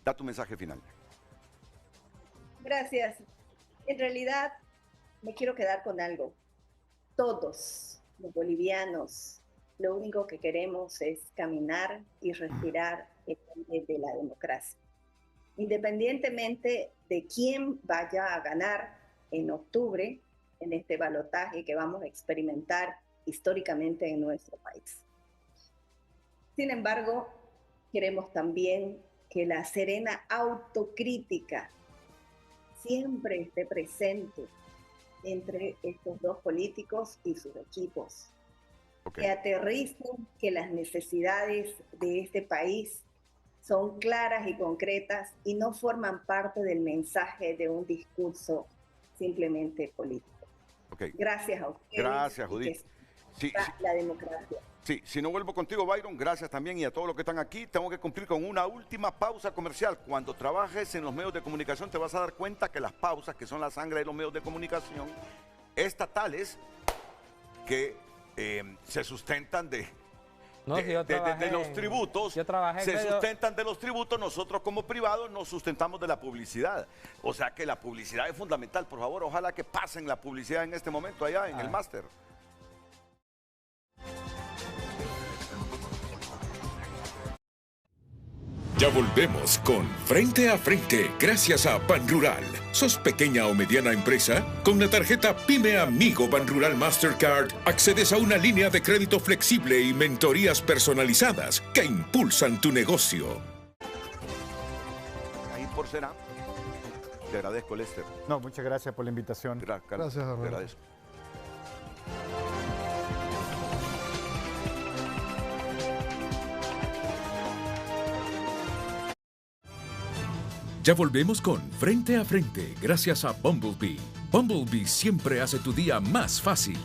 da tu mensaje final. Gracias. En realidad, me quiero quedar con algo. Todos los bolivianos, lo único que queremos es caminar y respirar el aire de la democracia. Independientemente de quién vaya a ganar en octubre, en este balotaje que vamos a experimentar históricamente en nuestro país. Sin embargo, queremos también que la serena autocrítica siempre esté presente entre estos dos políticos y sus equipos. Que aterricen que las necesidades de este país son claras y concretas y no forman parte del mensaje de un discurso simplemente político. Gracias a ustedes. Gracias, Judith. La democracia. Sí, si no vuelvo contigo, Byron, gracias también y a todos los que están aquí. Tengo que cumplir con una última pausa comercial. Cuando trabajes en los medios de comunicación te vas a dar cuenta que las pausas, que son la sangre de los medios de comunicación, estatales, que se sustentan de los tributos, sustentan de los tributos, nosotros como privados nos sustentamos de la publicidad. O sea que la publicidad es fundamental, por favor, ojalá que pasen la publicidad en este momento allá en el máster. Ya volvemos con Frente a Frente gracias a Banrural. ¿Sos pequeña o mediana empresa? Con la tarjeta Pyme Amigo Banrural Mastercard accedes a una línea de crédito flexible y mentorías personalizadas que impulsan tu negocio. Ahí por será. Te agradezco, Lester. No, muchas gracias por la invitación. Gracias, te agradezco. Ya volvemos con Frente a Frente gracias a Bumblebee. Bumblebee siempre hace tu día más fácil.